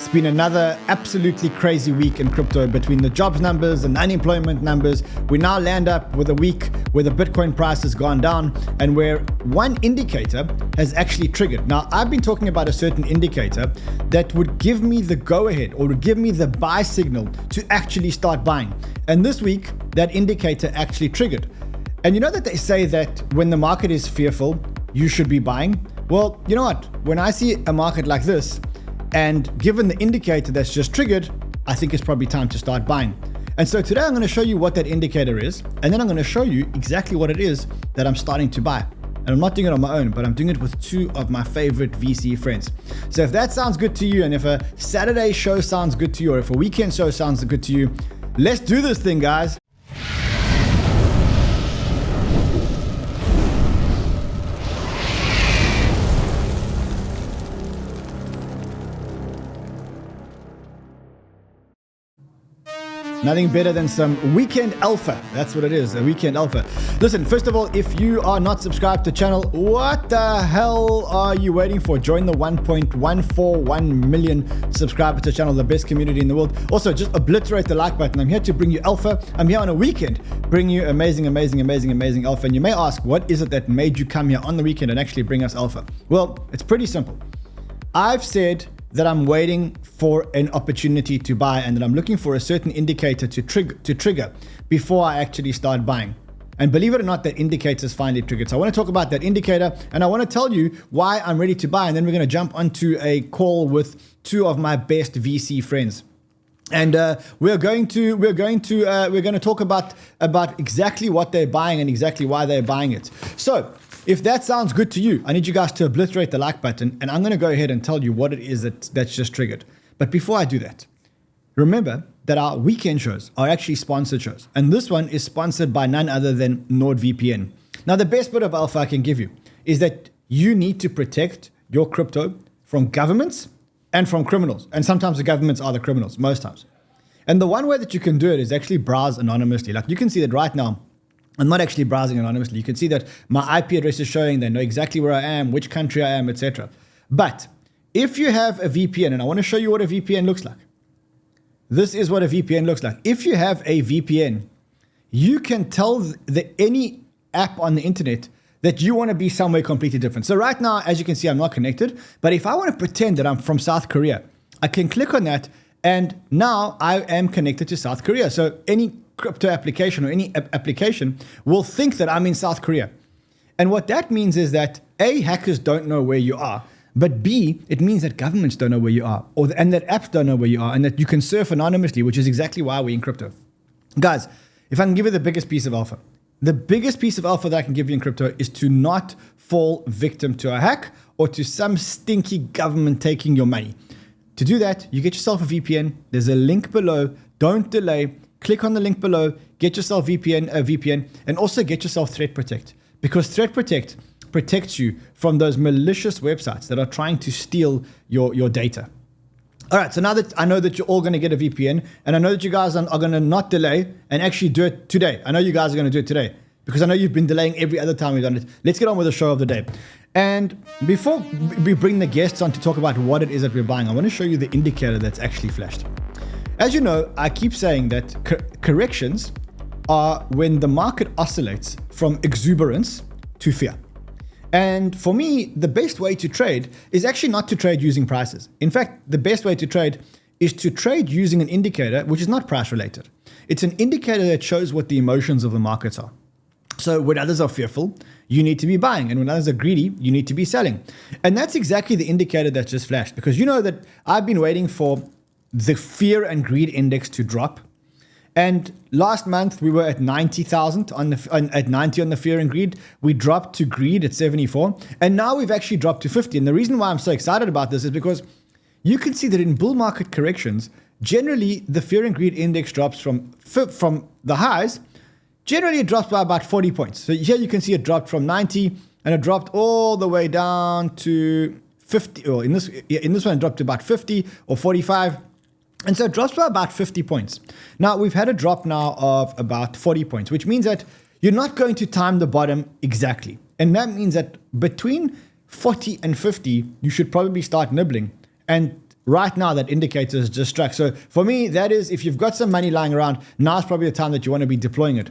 It's been another absolutely crazy week in crypto between the jobs numbers and unemployment numbers. We now land up with a week where the Bitcoin price has gone down and where one indicator has actually triggered. Now, I've been talking about a certain indicator that would give me the go-ahead or would give me the buy signal to actually start buying. And this week, that indicator actually triggered. And you know that they say that when the market is fearful, you should be buying? Well, you know what? When I see a market like this, and given the indicator that's just triggered, I think it's probably time to start buying. And so today I'm going to show you what that indicator is, and then I'm going to show you exactly what it is that I'm starting to buy. And I'm not doing it on my own, but I'm doing it with two of my favorite VC friends. So if that sounds good to you, and if a Saturday show sounds good to you, or if a weekend show sounds good to you, let's do this thing, guys. Nothing better than some weekend alpha. That's what it is, a weekend alpha. Listen, first of all, if you are not subscribed to the channel, what the hell are you waiting for? Join the 1.141 million subscribers to the channel, the best community in the world. Also, just obliterate the like button. I'm here to bring you alpha. I'm here on a weekend, bring you amazing alpha. And you may ask, what is it that made you come here on the weekend and actually bring us alpha? Well, it's pretty simple. I've said that I'm waiting for an opportunity to buy and that I'm looking for a certain indicator to trigger before I actually start buying. And believe it or not, that indicator is finally triggered. So I want to talk about that indicator and I want to tell you why I'm ready to buy. And then we're going to jump onto a call with two of my best VC friends. And we're going to talk about exactly what they're buying and exactly why they're buying it. So if that sounds good to you, I need you guys to obliterate the like button, and I'm going to go ahead and tell you what it is that's just triggered. But before I do that, remember that our weekend shows are actually sponsored shows, and this one is sponsored by none other than NordVPN. Now, the best bit of alpha I can give you is that you need to protect your crypto from governments and from criminals, and sometimes the governments are the criminals, most times. And the one way that you can do it is actually browse anonymously. Like you can see that right now, I'm not actually browsing anonymously. You can see that my IP address is showing. They know exactly where I am, which country I am, etc. But if you have a VPN, and I want to show you what a VPN looks like. This is what a VPN looks like. If you have a VPN, you can tell any app on the internet that you want to be somewhere completely different. So right now, as you can see, I'm not connected. But if I want to pretend that I'm from South Korea, I can click on that. And now I am connected to South Korea. So any crypto application or any application will think that I'm in South Korea. And what that means is that A, hackers don't know where you are, but B, it means that governments don't know where you are, and that apps don't know where you are, and that you can surf anonymously, which is exactly why we're in crypto. Guys, if I can give you the biggest piece of alpha, the biggest piece of alpha that I can give you in crypto is to not fall victim to a hack or to some stinky government taking your money. To do that, you get yourself a VPN. There's a link below. Don't delay. Click on the link below, get yourself a VPN, and also get yourself Threat Protect. Because Threat Protect protects you from those malicious websites that are trying to steal your data. All right, so now that I know that you're all going to get a VPN, and I know that you guys are going to not delay and actually do it today. I know you guys are going to do it today because I know you've been delaying every other time we've done it. Let's get on with the show of the day. And before we bring the guests on to talk about what it is that we're buying, I want to show you the indicator that's actually flashed. As you know, I keep saying that corrections are when the market oscillates from exuberance to fear. And for me, the best way to trade is actually not to trade using prices. In fact, the best way to trade is to trade using an indicator which is not price related. It's an indicator that shows what the emotions of the markets are. So when others are fearful, you need to be buying. And when others are greedy, you need to be selling. And that's exactly the indicator that just flashed. Because you know that I've been waiting for the fear and greed index to drop. And last month we were at 90,000 at 90 on the fear and greed. We dropped to greed at 74. And now we've actually dropped to 50. And the reason why I'm so excited about this is because you can see that in bull market corrections, generally the fear and greed index drops from the highs. Generally it drops by about 40 points. So here you can see it dropped from 90 and it dropped all the way down to 50. Or in this one it dropped to about 50 or 45. And so it drops by about 50 points. Now, we've had a drop now of about 40 points, which means that you're not going to time the bottom exactly. And that means that between 40 and 50, you should probably start nibbling. And right now that indicator is just struck. So for me, that is, if you've got some money lying around, now's probably the time that you want to be deploying it.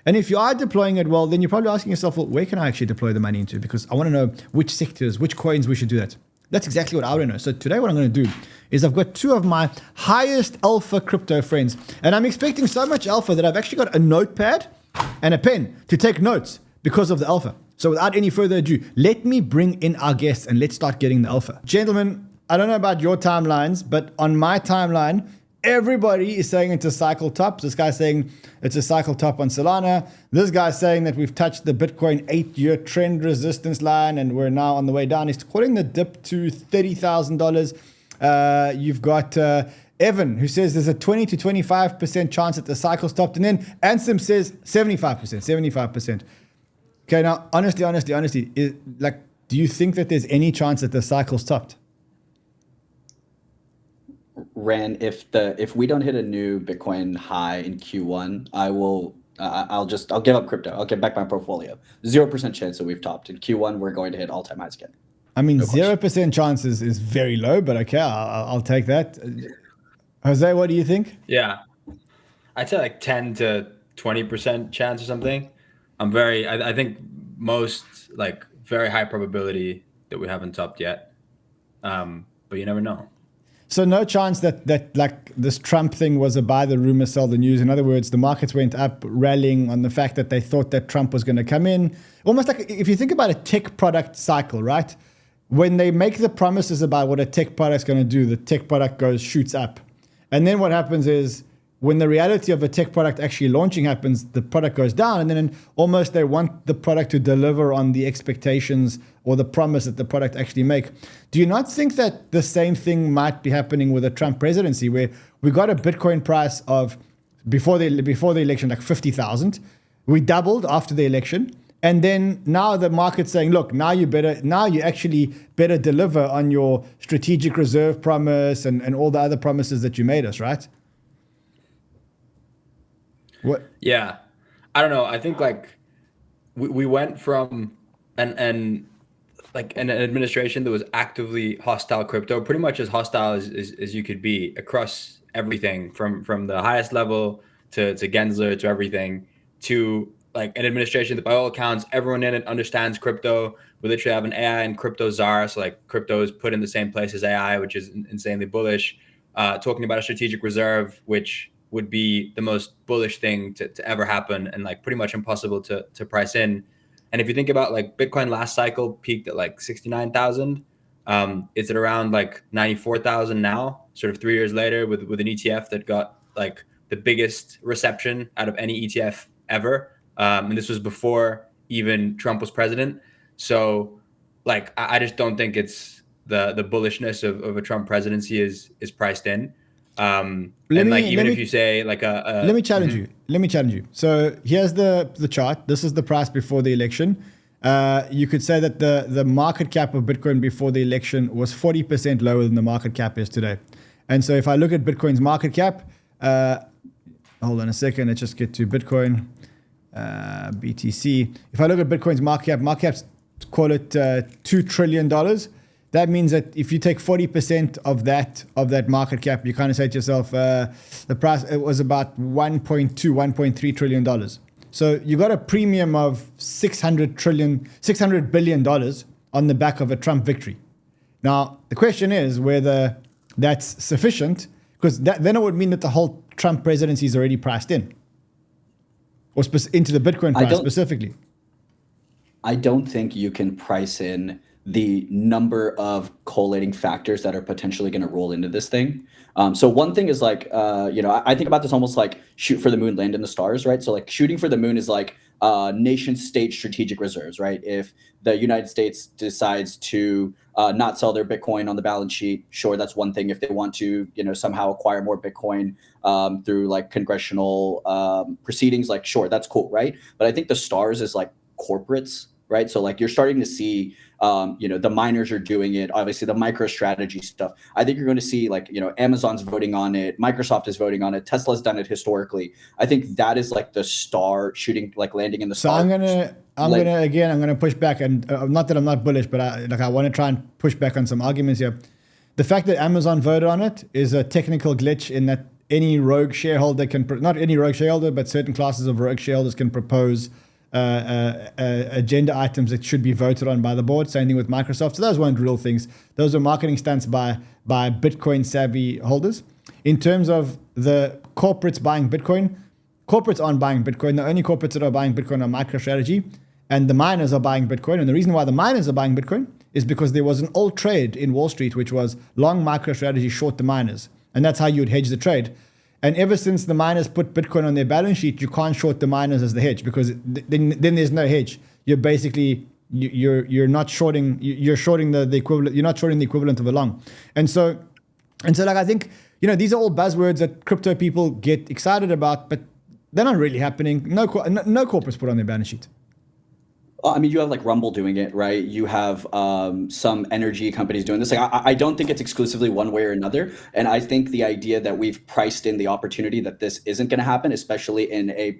And if you are deploying it, well, then you're probably asking yourself, well, where can I actually deploy the money into? Because I want to know which sectors, which coins we should do that. That's exactly what I want to know. So today what I'm going to do is I've got two of my highest alpha crypto friends. And I'm expecting so much alpha that I've actually got a notepad and a pen to take notes because of the alpha. So without any further ado, let me bring in our guests and let's start getting the alpha. Gentlemen, I don't know about your timelines, but on my timeline, everybody is saying it's a cycle top. This guy's saying it's a cycle top on Solana. This guy's saying that we've touched the Bitcoin 8-year trend resistance line and we're now on the way down. He's calling the dip to $30,000. You've got Evan, who says there's a 20 to 25% chance that the cycle stopped. And then Ansem says 75%. Okay, now, honestly, do you think that there's any chance that the cycle stopped? Ran, if we don't hit a new Bitcoin high in Q1, I'll give up crypto. I'll get back my portfolio. 0% chance that we've topped. In Q1, we're going to hit all-time highs again. I mean, 0% chance is very low, but okay, I'll take that. Jose, what do you think? Yeah, I'd say like 10 to 20% chance or something. I think most like very high probability that we haven't topped yet. But you never know. So no chance that like this Trump thing was a buy the rumor, sell the news. In other words, the markets went up rallying on the fact that they thought that Trump was going to come in. Almost like if you think about a tech product cycle, right? When they make the promises about what a tech product's going to do, the tech product shoots up. And then what happens is when the reality of a tech product actually launching happens, the product goes down. And then almost they want the product to deliver on the expectations or the promise that the product actually make. Do you not think that the same thing might be happening with the Trump presidency, where we got a Bitcoin price of before the election, like 50,000. We doubled after the election. And then now the market's saying, look, now you actually better deliver on your strategic reserve promise and all the other promises that you made us, right? What? Yeah, I don't know. I think like we went from an administration that was actively hostile crypto, pretty much as hostile as you could be across everything from the highest level to Gensler to everything, to like an administration that by all accounts everyone in it understands crypto. We literally have an AI and crypto czar, so like crypto is put in the same place as AI, which is insanely bullish. Talking about a strategic reserve, which would be the most bullish thing to ever happen and like pretty much impossible to price in. And if you think about like Bitcoin last cycle peaked at like 69,000, it's at around like 94,000 now, sort of 3 years later with an ETF that got like the biggest reception out of any ETF ever. And this was before even Trump was president. So like, I just don't think it's the bullishness of a Trump presidency is priced in. If you say like let me challenge you. Let me challenge you. So here's the chart. This is the price before the election. You could say that the market cap of Bitcoin before the election was 40% lower than the market cap is today. And so if I look at Bitcoin's market cap, hold on a second. Let's just get to Bitcoin, BTC. If I look at Bitcoin's market cap's call it $2 trillion. That means that if you take 40% of that market cap, you kind of say to yourself, the price, it was about $1.3 trillion. So you got a premium of $600 billion on the back of a Trump victory. Now, the question is whether that's sufficient, because then it would mean that the whole Trump presidency is already priced in, or into the Bitcoin price specifically. I don't think you can price in the number of collating factors that are potentially going to roll into this thing. So one thing is like, I think about this almost like shoot for the moon, land in the stars, right? So like shooting for the moon is like nation state strategic reserves, right? If the United States decides to not sell their Bitcoin on the balance sheet, sure, that's one thing. If they want to, somehow acquire more Bitcoin through like congressional proceedings, like, sure, that's cool, right? But I think the stars is like corporates, right? So like you're starting to see, the miners are doing it. Obviously, the MicroStrategy stuff. I think you're going to see like, Amazon's voting on it. Microsoft is voting on it. Tesla's done it historically. I think that is like the star shooting, like landing in the star. So I'm gonna push back, and not that I'm not bullish, but I want to try and push back on some arguments here. The fact that Amazon voted on it is a technical glitch in that any rogue shareholder can, not any rogue shareholder, but certain classes of rogue shareholders can propose agenda items that should be voted on by the board. Same thing with Microsoft. So those weren't real things. Those were marketing stunts by Bitcoin savvy holders. In terms of the corporates buying Bitcoin, corporates aren't buying Bitcoin. The only corporates that are buying Bitcoin are MicroStrategy, and the miners are buying Bitcoin. And the reason why the miners are buying Bitcoin is because there was an old trade in Wall Street, which was long MicroStrategy, short the miners. And that's how you would hedge the trade. And ever since the miners put Bitcoin on their balance sheet, you can't short the miners as the hedge, because then there's no hedge. You're basically, you're not shorting, you're shorting the equivalent, you're not shorting the equivalent of a long. And so like, I think, these are all buzzwords that crypto people get excited about, but they're not really happening. No corporates put on their balance sheet. I mean, you have like Rumble doing it, right? You have some energy companies doing this. Like, I don't think it's exclusively one way or another. And I think the idea that we've priced in the opportunity that this isn't going to happen, especially in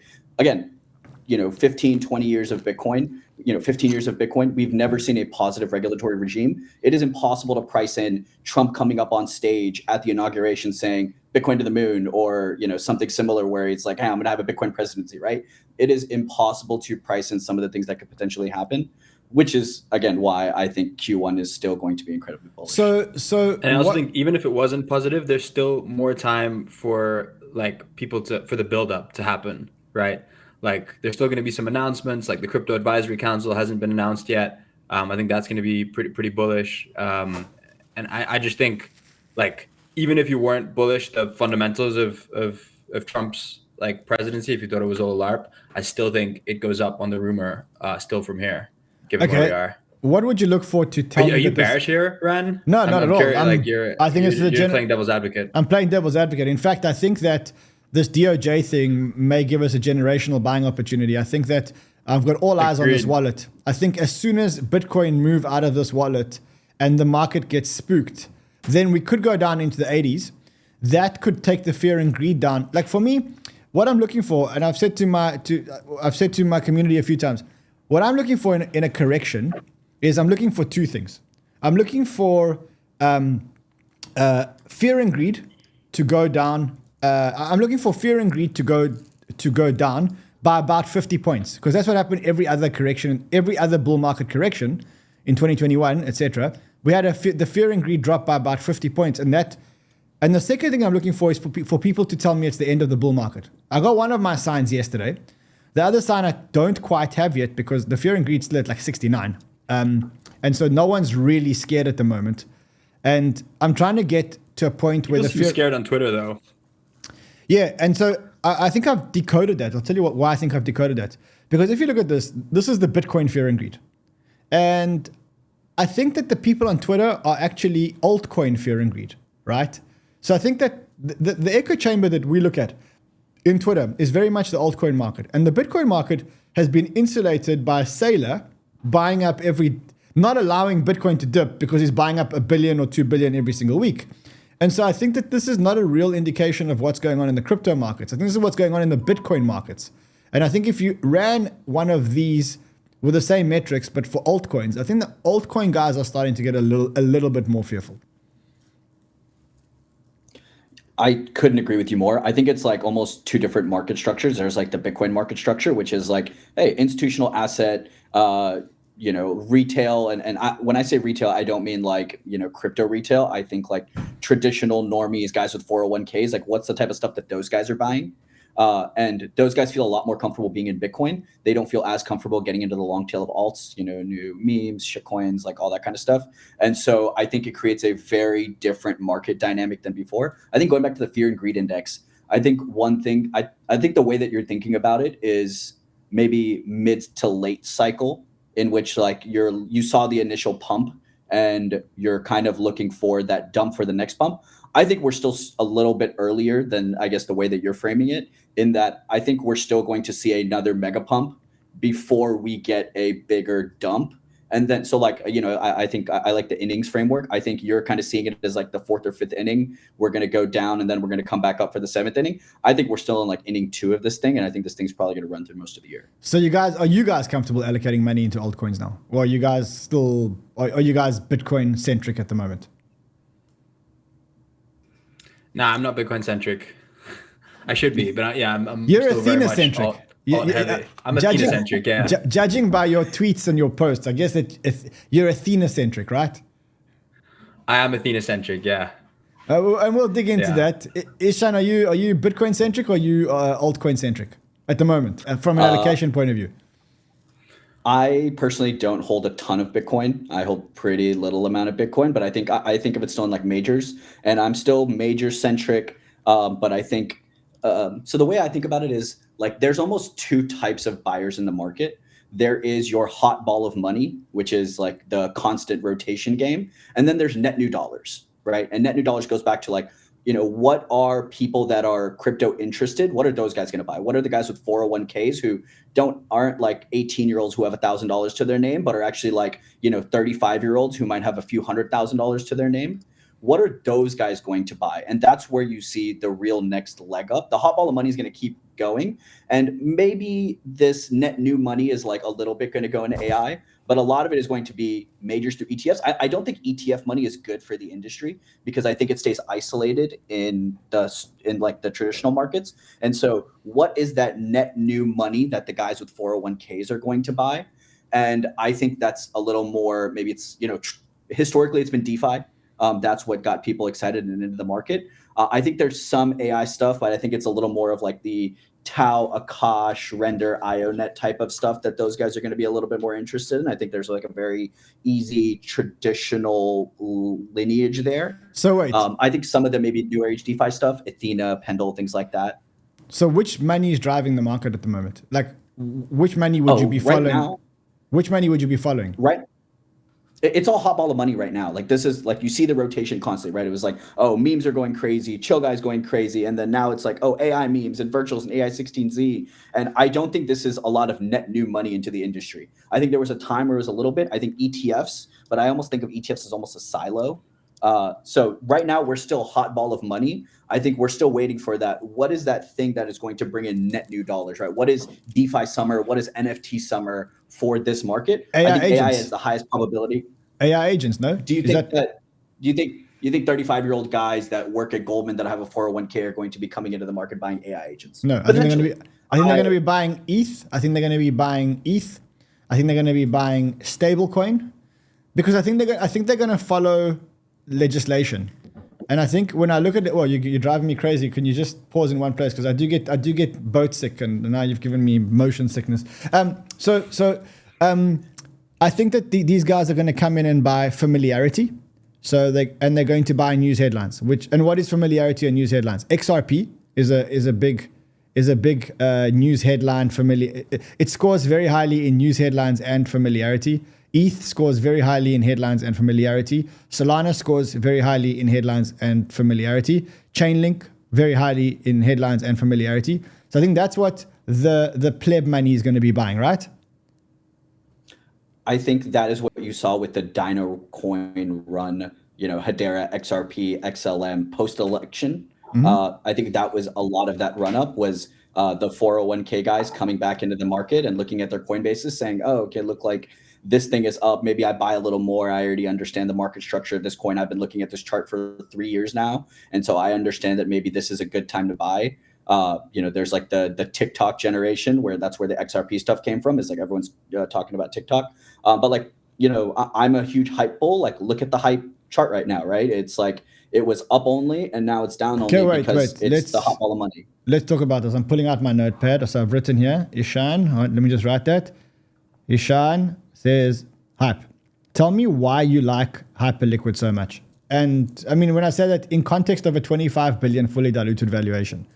15, 20 years of Bitcoin, 15 years of Bitcoin, we've never seen a positive regulatory regime. It is impossible to price in Trump coming up on stage at the inauguration saying Bitcoin to the moon, or, something similar where it's like, hey, I'm going to have a Bitcoin presidency, right? It is impossible to price in some of the things that could potentially happen, which is, again, why I think Q1 is still going to be incredibly bullish. And I also think even if it wasn't positive, there's still more time for for the buildup to happen, right? Like, there's still going to be some announcements, like the Crypto Advisory Council hasn't been announced yet. I think that's going to be pretty bullish. And I just think, even if you weren't bullish, the fundamentals of Trump's presidency, if you thought it was all LARP, I still think it goes up on the rumor still from here, given where we are. What would you look for to tell me? Are you bearish here, Ran? No, not at all. I think you're playing devil's advocate. I'm playing devil's advocate. In fact, I think that this DOJ thing may give us a generational buying opportunity. I think that I've got all eyes on this wallet. I think as soon as Bitcoin move out of this wallet and the market gets spooked, then we could go down into the 80s. That could take the fear and greed down. Like, for me, what I'm looking for, and I've said to my community a few times, what I'm looking for in a correction is I'm looking for two things. I'm looking for fear and greed to go down. I'm looking for fear and greed to go down by about 50 points, because that's what happened every other correction, every other bull market correction in 2021, etc. We had the fear and greed drop by about 50 points, and the second thing I'm looking for is for people to tell me it's the end of the bull market. I got one of my signs yesterday. The other sign I don't quite have yet, because the fear and greed still at 69, and so no one's really scared at the moment. And I'm trying to get to a point where the fear scared on Twitter though. Yeah, and so I think I've decoded that. I'll tell you why I think I've decoded that. Because if you look at this is the Bitcoin fear and greed. And I think that the people on Twitter are actually altcoin fear and greed, right? So I think that the echo chamber that we look at in Twitter is very much the altcoin market. And the Bitcoin market has been insulated by Saylor buying up not allowing Bitcoin to dip, because he's buying up $1 billion or $2 billion every single week. And so I think that this is not a real indication of what's going on in the crypto markets. I think this is what's going on in the Bitcoin markets. And I think if you ran one of these with the same metrics, but for altcoins, I think the altcoin guys are starting to get a little bit more fearful. I couldn't agree with you more. I think it's almost two different market structures. There's the Bitcoin market structure, which is hey, institutional asset, retail. And when I say retail, I don't mean crypto retail. I think traditional normies, guys with 401ks, what's the type of stuff that those guys are buying? And those guys feel a lot more comfortable being in Bitcoin. They don't feel as comfortable getting into the long tail of alts, new memes, shitcoins, all that kind of stuff. And so I think it creates a very different market dynamic than before. I think going back to the fear and greed index, I think one thing, I think the way that you're thinking about it is maybe mid to late cycle, in which you saw the initial pump and you're kind of looking for that dump for the next pump. I think we're still a little bit earlier than, I guess, the way that you're framing it, in that I think we're still going to see another mega pump before we get a bigger dump. And then, so I think I like the innings framework. I think you're kind of seeing it as the fourth or fifth inning. We're going to go down and then we're going to come back up for the seventh inning. I think we're still in inning 2 of this thing. And I think this thing's probably going to run through most of the year. So are you guys comfortable allocating money into altcoins now? Or are you guys Bitcoin centric at the moment? Nah, I'm not Bitcoin centric. I should be, but I'm You're still very much Athena-centric. alt-heavy. I'm Athena-centric, yeah. Judging by your tweets and your posts, I guess that you're Athena-centric, right? I am Athena-centric, yeah. And we'll dig into that. Ishan, are you Bitcoin-centric or are you altcoin-centric at the moment, from an allocation point of view? I personally don't hold a ton of Bitcoin. I hold pretty little amount of Bitcoin, but I think of it still in like majors, and I'm still major centric. But I think so. The way I think about it is like there's almost two types of buyers in the market. There is your hot ball of money, which is like the constant rotation game, and then there's net new dollars, right? And net new dollars goes back to like, what are people that are crypto interested? What are those guys going to buy? What are the guys with 401ks who aren't like 18-year-olds who have $1,000 to their name, but are actually like, 35-year-olds who might have a few $100,000 to their name? What are those guys going to buy? And that's where you see the real next leg up. The hot ball of money is going to keep going. And maybe this net new money is like a little bit going to go into AI, but a lot of it is going to be majors through ETFs. I don't think ETF money is good for the industry because I think it stays isolated in like the traditional markets. And so what is that net new money that the guys with 401ks are going to buy? And I think that's a little more, maybe it's, historically it's been DeFi. That's what got people excited and into the market. I think there's some AI stuff, but I think it's a little more of like the 𝗕𝗥𝗏, Render, IONET type of stuff that those guys are going to be a little bit more interested in. I think there's like a very easy traditional lineage there. So wait. I think some of them maybe new age DeFi stuff, Athena, Pendle, things like that. So which money is driving the market at the moment? Like which money would you be following? Right now, which money would you be following? Right. It's all hot ball of money right now. Like this is like, you see the rotation constantly, right? It was like, oh, memes are going crazy, chill guys going crazy. And then now it's like, oh, AI memes and virtuals and AI16Z. And I don't think this is a lot of net new money into the industry. I think there was a time where it was a little bit, I think ETFs, but I almost think of ETFs as almost a silo. So right now we're still hot ball of money. I think we're still waiting for that. What is that thing that is going to bring in net new dollars, right? What is DeFi summer? What is NFT summer for this market? AI I think agents. AI is the highest probability. AI agents, no? Do you think you think 35-year-old guys that work at Goldman that have a 401k are going to be coming into the market buying AI agents? No, I think they're going to be buying ETH. I think they're going to be buying ETH. I think they're going to be buying stablecoin because I think they're going to follow legislation. And I think when I look at it, well, you're driving me crazy. Can you just pause in one place? Because I do get boat sick, and now you've given me motion sickness. I think that these guys are going to come in and buy familiarity. So they're going to buy news headlines. And what is familiarity and news headlines? XRP is a big news headline. It scores very highly in news headlines and familiarity. ETH scores very highly in headlines and familiarity. Solana scores very highly in headlines and familiarity. Chainlink, very highly in headlines and familiarity. So I think that's what the pleb money is going to be buying, right? I think that is what you saw with the Dino coin run, Hedera, XRP, XLM post-election. Mm-hmm. I think that was a lot of that run up was the 401k guys coming back into the market and looking at their coin bases saying, oh, okay, look like this thing is up. Maybe I buy a little more. I already understand the market structure of this coin. I've been looking at this chart for 3 years now. And so I understand that maybe this is a good time to buy. There's like the TikTok generation where that's where the XRP stuff came from. Is like everyone's talking about TikTok. But like, I'm a huge hype bull. Like look at the hype chart right now, right? It's like it was up only and now it's down only because it's the hot ball of money. Let's talk about this. I'm pulling out my notepad. So I've written here, Ishan. Let me just write that. Ishan says, hype. Tell me why you like HyperLiquid so much. And I mean, when I say that in context of a 25 billion fully diluted valuation.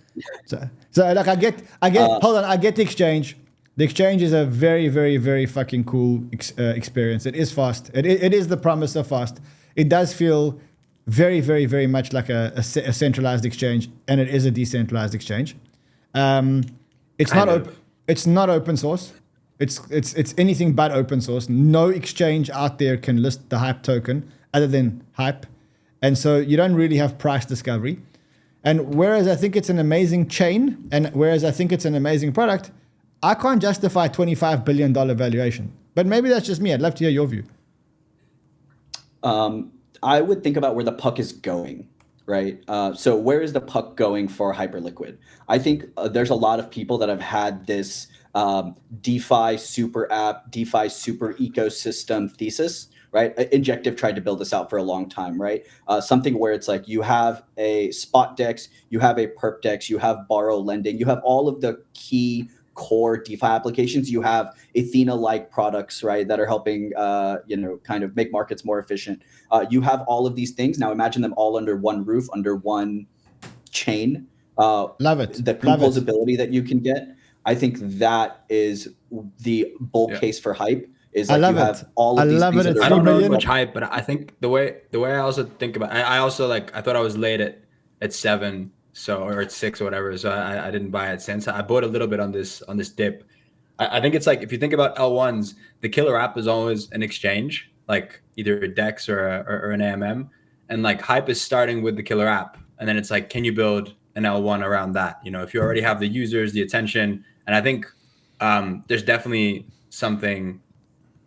So like I get, hold on, I get the exchange. The exchange is a very, very, very fucking cool experience. It is fast. It is the promise of fast. It does feel very, very, very much like a centralized exchange, and it is a decentralized exchange. It's not open source. It's anything but open source. No exchange out there can list the hype token other than hype, and so you don't really have price discovery. And whereas I think it's an amazing chain, and whereas I think it's an amazing product, I can't justify $25 billion valuation. But maybe that's just me. I'd love to hear your view. I would think about where the puck is going. right? So where is the puck going for Hyperliquid? I think there's a lot of people that have had this DeFi super app, DeFi super ecosystem thesis, right? Injective tried to build this out for a long time, right? Something where it's like you have a spot DEX, you have a perp DEX, you have borrow lending, you have all of the key core DeFi applications. You have Athena-like products, right, that are helping, kind of make markets more efficient. You have all of these things. Now imagine them all under one roof, under one chain. Love it. The composability that you can get. I think that is the bull case for hype. Is like you have all of these things. I don't know as much hype, but I think the way I also think about, I also I thought I was late at 7. So, or it's 6 or whatever. So I didn't buy it since. I bought a little bit on this dip. I think it's like, if you think about L1s, the killer app is always an exchange, like either a DEX or an AMM. And like hype is starting with the killer app. And then it's like, can you build an L1 around that? You know, if you already have the users, the attention. And I think there's definitely something,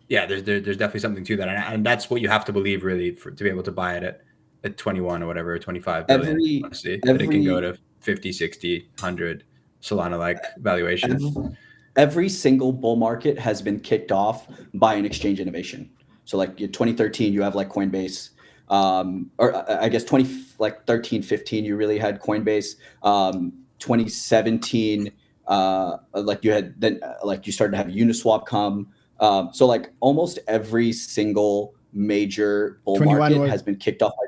there's definitely something to that. And that's what you have to believe really to be able to buy it at 21 or whatever, 25 billion, honestly, that it can go to 50, 60, 100 Solana-like valuation. Every single bull market has been kicked off by an exchange innovation. So like 2013, you have like Coinbase, or I guess 13, 15, you really had Coinbase. 2017, like you had then like you started to have Uniswap come. So like almost every single major bull market has been kicked off by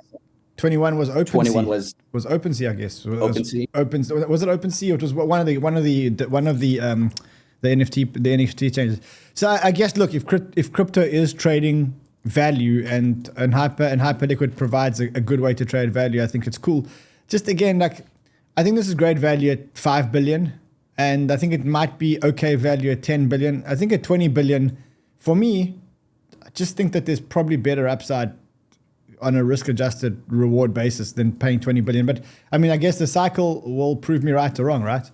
21 was OpenSea. 21 was OpenSea, I guess. OpenSea. Was it OpenSea, or it was one of the NFT changes? So I guess, look, if crypto is trading value and Hyperliquid provides a good way to trade value, I think it's cool. Just again, like, I think this is great value at 5 billion, and I think it might be okay value at 10 billion. I think at 20 billion, for me, I just think that there's probably better upside on a risk-adjusted reward basis than paying 20 billion. But I mean, I guess the cycle will prove me right or wrong, right?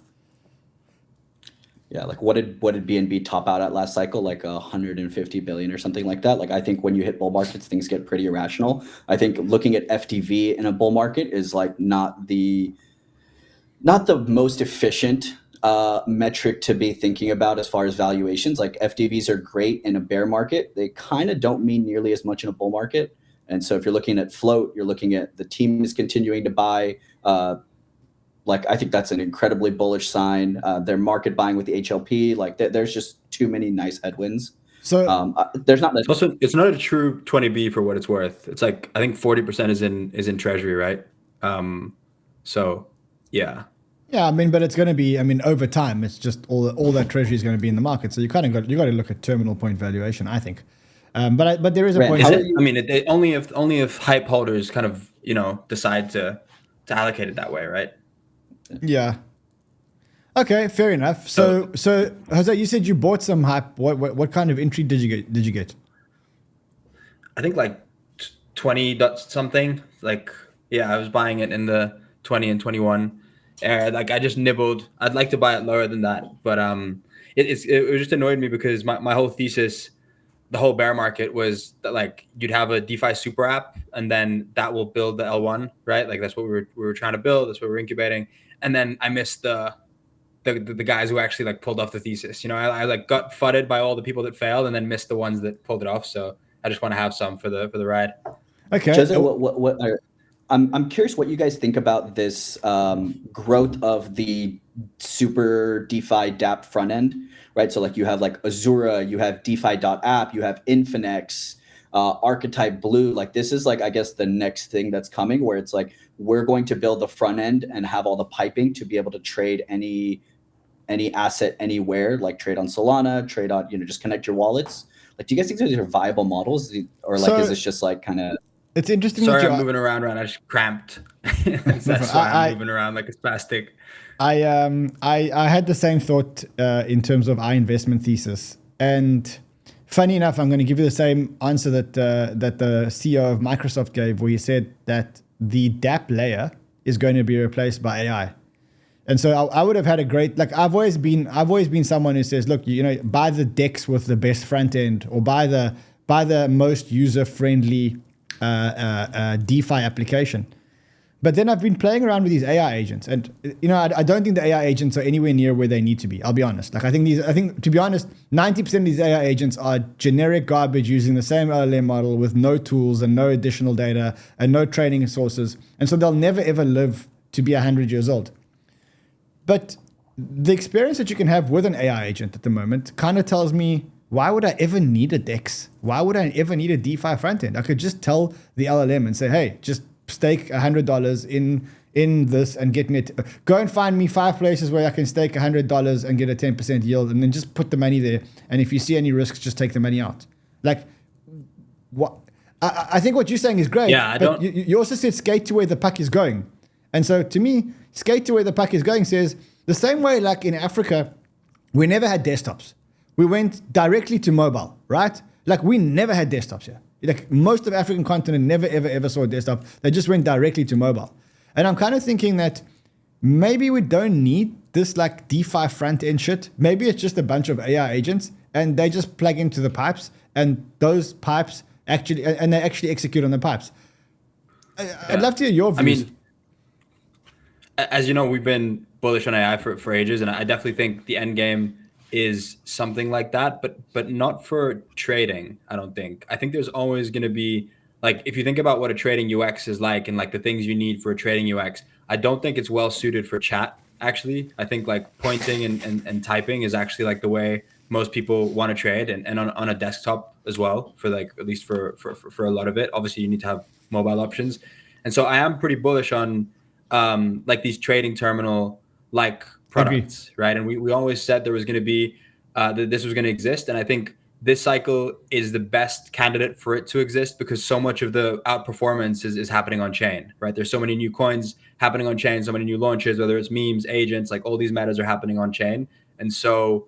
Yeah, like what did BNB top out at last cycle? Like 150 billion or something like that. Like I think when you hit bull markets, things get pretty irrational. I think looking at FTV in a bull market is like not the most efficient metric to be thinking about as far as valuations. Like FTVs are great in a bear market. They kind of don't mean nearly as much in a bull market. And so if you're looking at float, you're looking at the team is continuing to buy. Like I think that's an incredibly bullish sign. They're market buying with the HLP. Like there's just too many nice headwinds. So there's not. It's not a true 20B for what it's worth. It's like I think 40% is in treasury, right? So yeah. Yeah, I mean, but it's going to be. I mean, over time, it's just all that treasury is going to be in the market. So you got to look at terminal point valuation, I think. But there is a point. Only if hype holders kind of decide to allocate it that way, right? Yeah. Okay, fair enough. So Jose, you said you bought some hype. What kind of entry did you get? I think like 20 something. Like I was buying it in the 20 and 21. Like I just nibbled. I'd like to buy it lower than that, but it just annoyed me because my whole thesis, the whole bear market was that like you'd have a DeFi super app and then that will build the L1, right? Like that's what we were trying to build. That's what we're incubating. And then I missed the guys who actually like pulled off the thesis. I like got fudded by all the people that failed and then missed the ones that pulled it off. So I just want to have some for the ride. Okay. Jose, I'm curious what you guys think about this growth of the super DeFi dApp front end, right? So like you have like Azura, you have DeFi.app, you have Infinex, Archetype Blue. Like this is like, I guess the next thing that's coming where it's like, we're going to build the front end and have all the piping to be able to trade any asset anywhere, like trade on Solana, trade on, just connect your wallets. Like, do you guys think these are viable models or like, is this just like kind of... It's interesting. Sorry, I'm moving around. I just cramped. That's why I'm moving around like a spastic. I had the same thought in terms of our investment thesis. And funny enough, I'm going to give you the same answer that the CEO of Microsoft gave, where he said that the dApp layer is going to be replaced by AI. And so I would have had a great, like I've always been someone who says, look, buy the DEX with the best front end, or buy the most user friendly DeFi application. But then I've been playing around with these AI agents, and I don't think the AI agents are anywhere near where they need to be. I'll be honest. Like I think to be honest, 90% of these AI agents are generic garbage using the same LLM model with no tools and no additional data and no training sources, and so they'll never ever live to be 100 years old. But the experience that you can have with an AI agent at the moment kind of tells me, why would I ever need a DEX? Why would I ever need a DeFi front end? I could just tell the LLM and say, hey, just stake $100 in this and get me go and find me 5 places where I can stake $100 and get a 10% yield, and then just put the money there. And if you see any risks, just take the money out. Like, what? I think what you're saying is great. Yeah, but you also said skate to where the puck is going. And so to me, skate to where the puck is going says the same way like in Africa, we never had desktops. We went directly to mobile, right? Like we never had desktops here. Like most of the African continent never, ever, ever saw a desktop. They just went directly to mobile. And I'm kind of thinking that maybe we don't need this like DeFi front end shit. Maybe it's just a bunch of AI agents and they just plug into the pipes, and those pipes actually execute on the pipes. I'd love to hear your views. I mean, as you know, we've been bullish on AI for ages, and I definitely think the end game is something like that, but not for trading. I don't think. I think there's always going to be, like, if you think about what a trading UX is like and like the things you need for a trading UX, I don't think it's well suited for chat. Actually, I think like pointing and typing is actually like the way most people want to trade, and on a desktop as well, for like at least for a lot of it. Obviously, you need to have mobile options, and so I am pretty bullish on like these trading terminal like products, right? And we always said there was going to be that this was going to exist, and I think this cycle is the best candidate for it to exist because so much of the outperformance is happening on chain, right? There's so many new coins happening on chain, so many new launches, whether it's memes, agents, like all these metas are happening on chain, and so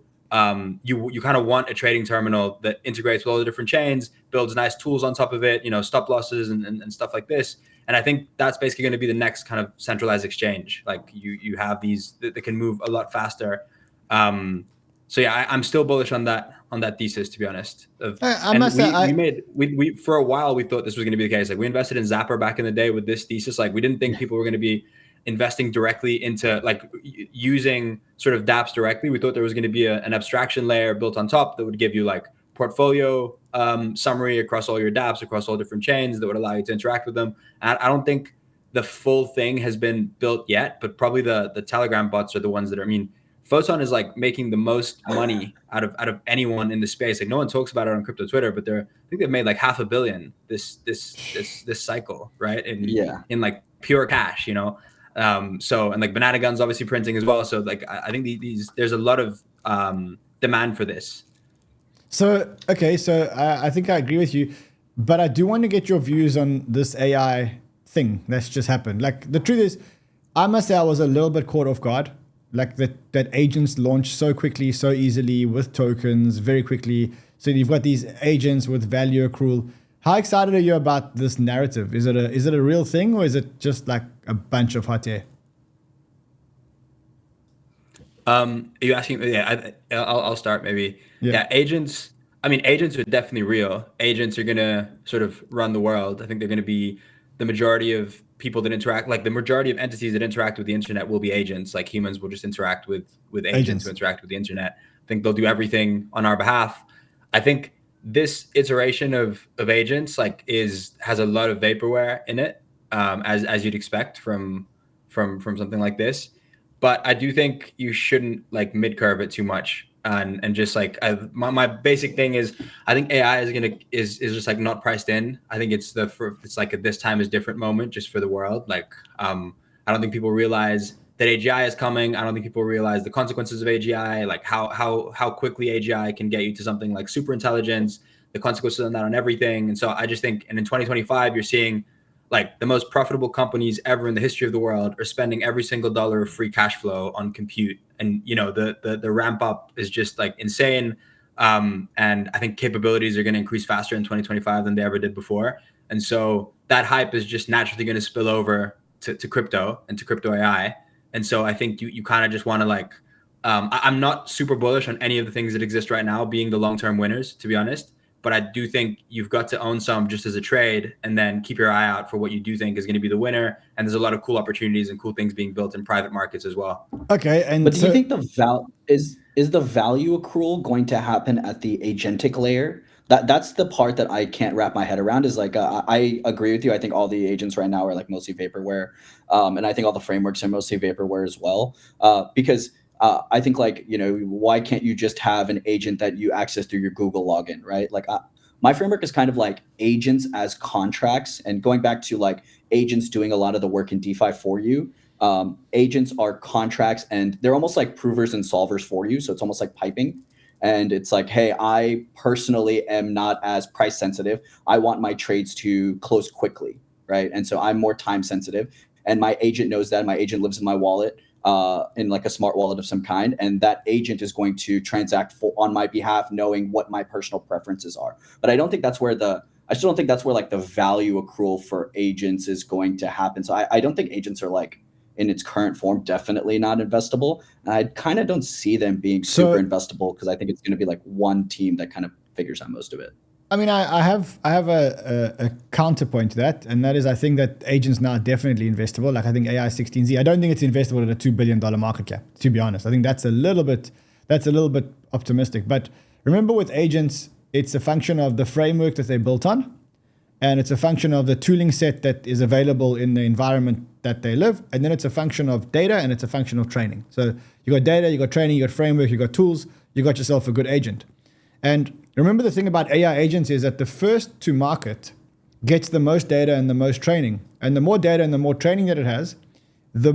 you kind of want a trading terminal that integrates with all the different chains, builds nice tools on top of it, stop losses and stuff like this. And I think that's basically going to be the next kind of centralized exchange. Like you have these that can move a lot faster. So yeah, I'm still bullish on that thesis, to be honest. We for a while we thought this was going to be the case. Like we invested in Zapper back in the day with this thesis. Like we didn't think people were going to be investing directly into like using sort of dApps directly. We thought there was going to be an abstraction layer built on top that would give you like portfolio summary across all your dApps, across all different chains that would allow you to interact with them. And I don't think the full thing has been built yet, but probably the Telegram bots are the ones that are, I mean, Photon is like making the most money out of anyone in the space. Like no one talks about it on crypto Twitter, but I think they've made like $500 million this cycle, right? In like pure cash, So, and like Banana Gun's obviously printing as well. So like, I think there's a lot of demand for this. So, okay. So I think I agree with you, but I do want to get your views on this AI thing that's just happened. Like the truth is, I must say I was a little bit caught off guard. Like that agents launch so quickly, so easily with tokens very quickly. So you've got these agents with value accrual. How excited are you about this narrative? Is it a real thing, or is it just like a bunch of hot air? Are you asking? Yeah, I'll start maybe. Yeah, agents. I mean, agents are definitely real. Agents are gonna sort of run the world. I think they're gonna be the majority of people that interact, like the majority of entities that interact with the internet will be agents. Like humans will just interact with agents who interact with the internet. I think they'll do everything on our behalf. I think this iteration of agents like has a lot of vaporware in it, as you'd expect from something like this. But I do think you shouldn't like mid-curve it too much. And just like my basic thing is, I think AI is just like not priced in. I think it's like a this time is different moment just for the world. Like I don't think people realize that AGI is coming. I don't think people realize the consequences of AGI, like how quickly AGI can get you to something like super intelligence, the consequences of that on everything. And so I just think, and in 2025, you're seeing like the most profitable companies ever in the history of the world are spending every single dollar of free cash flow on compute. And, the ramp up is just like insane. And I think capabilities are going to increase faster in 2025 than they ever did before. And so that hype is just naturally going to spill over to crypto and to crypto AI. And so I think you kind of just want to like, I'm not super bullish on any of the things that exist right now being the long-term winners, to be honest. but I do think you've got to own some just as a trade, and then keep your eye out for what you do think is going to be the winner. And there's a lot of cool opportunities and cool things being built in private markets as well. Okay, and but do you think is the value accrual going to happen at the agentic layer? That's the part that I can't wrap my head around. Is like I agree with you. I think all the agents right now are like mostly vaporware, and I think all the frameworks are mostly vaporware as well. Because I think like, you know, why can't you just have an agent that you access through your Google login, right? Like my framework is kind of like agents as contracts, and going back to like agents doing a lot of the work in DeFi for you. Agents are contracts, and they're almost like provers and solvers for you. So it's almost like piping. And it's like, hey, I personally am not as price sensitive. I want my trades to close quickly, right? And so I'm more time sensitive. And my agent knows that. My agent lives in my wallet, in like a smart wallet of some kind. And that agent is going to transact on my behalf, knowing what my personal preferences are. But I still don't think that's where like the value accrual for agents is going to happen. So I don't think agents are like, in its current form, definitely not investable. And I kind of don't see them being super investable, because I think it's going to be like one team that kind of figures out most of it. I mean, I have a counterpoint to that, and that is I think that agents now are definitely investable. Like I think AI16Z, I don't think it's investable at a $2 billion market cap, to be honest. I think that's a little bit optimistic. But remember, with agents, it's a function of the framework that they're built on, and it's a function of the tooling set that is available in the environment that they live. And then it's a function of data, and it's a function of training. So you got data, you got training, you got framework, you got tools, you got yourself a good agent. And remember, the thing about AI agents is that the first to market gets the most data and the most training. And the more data and the more training that it has, the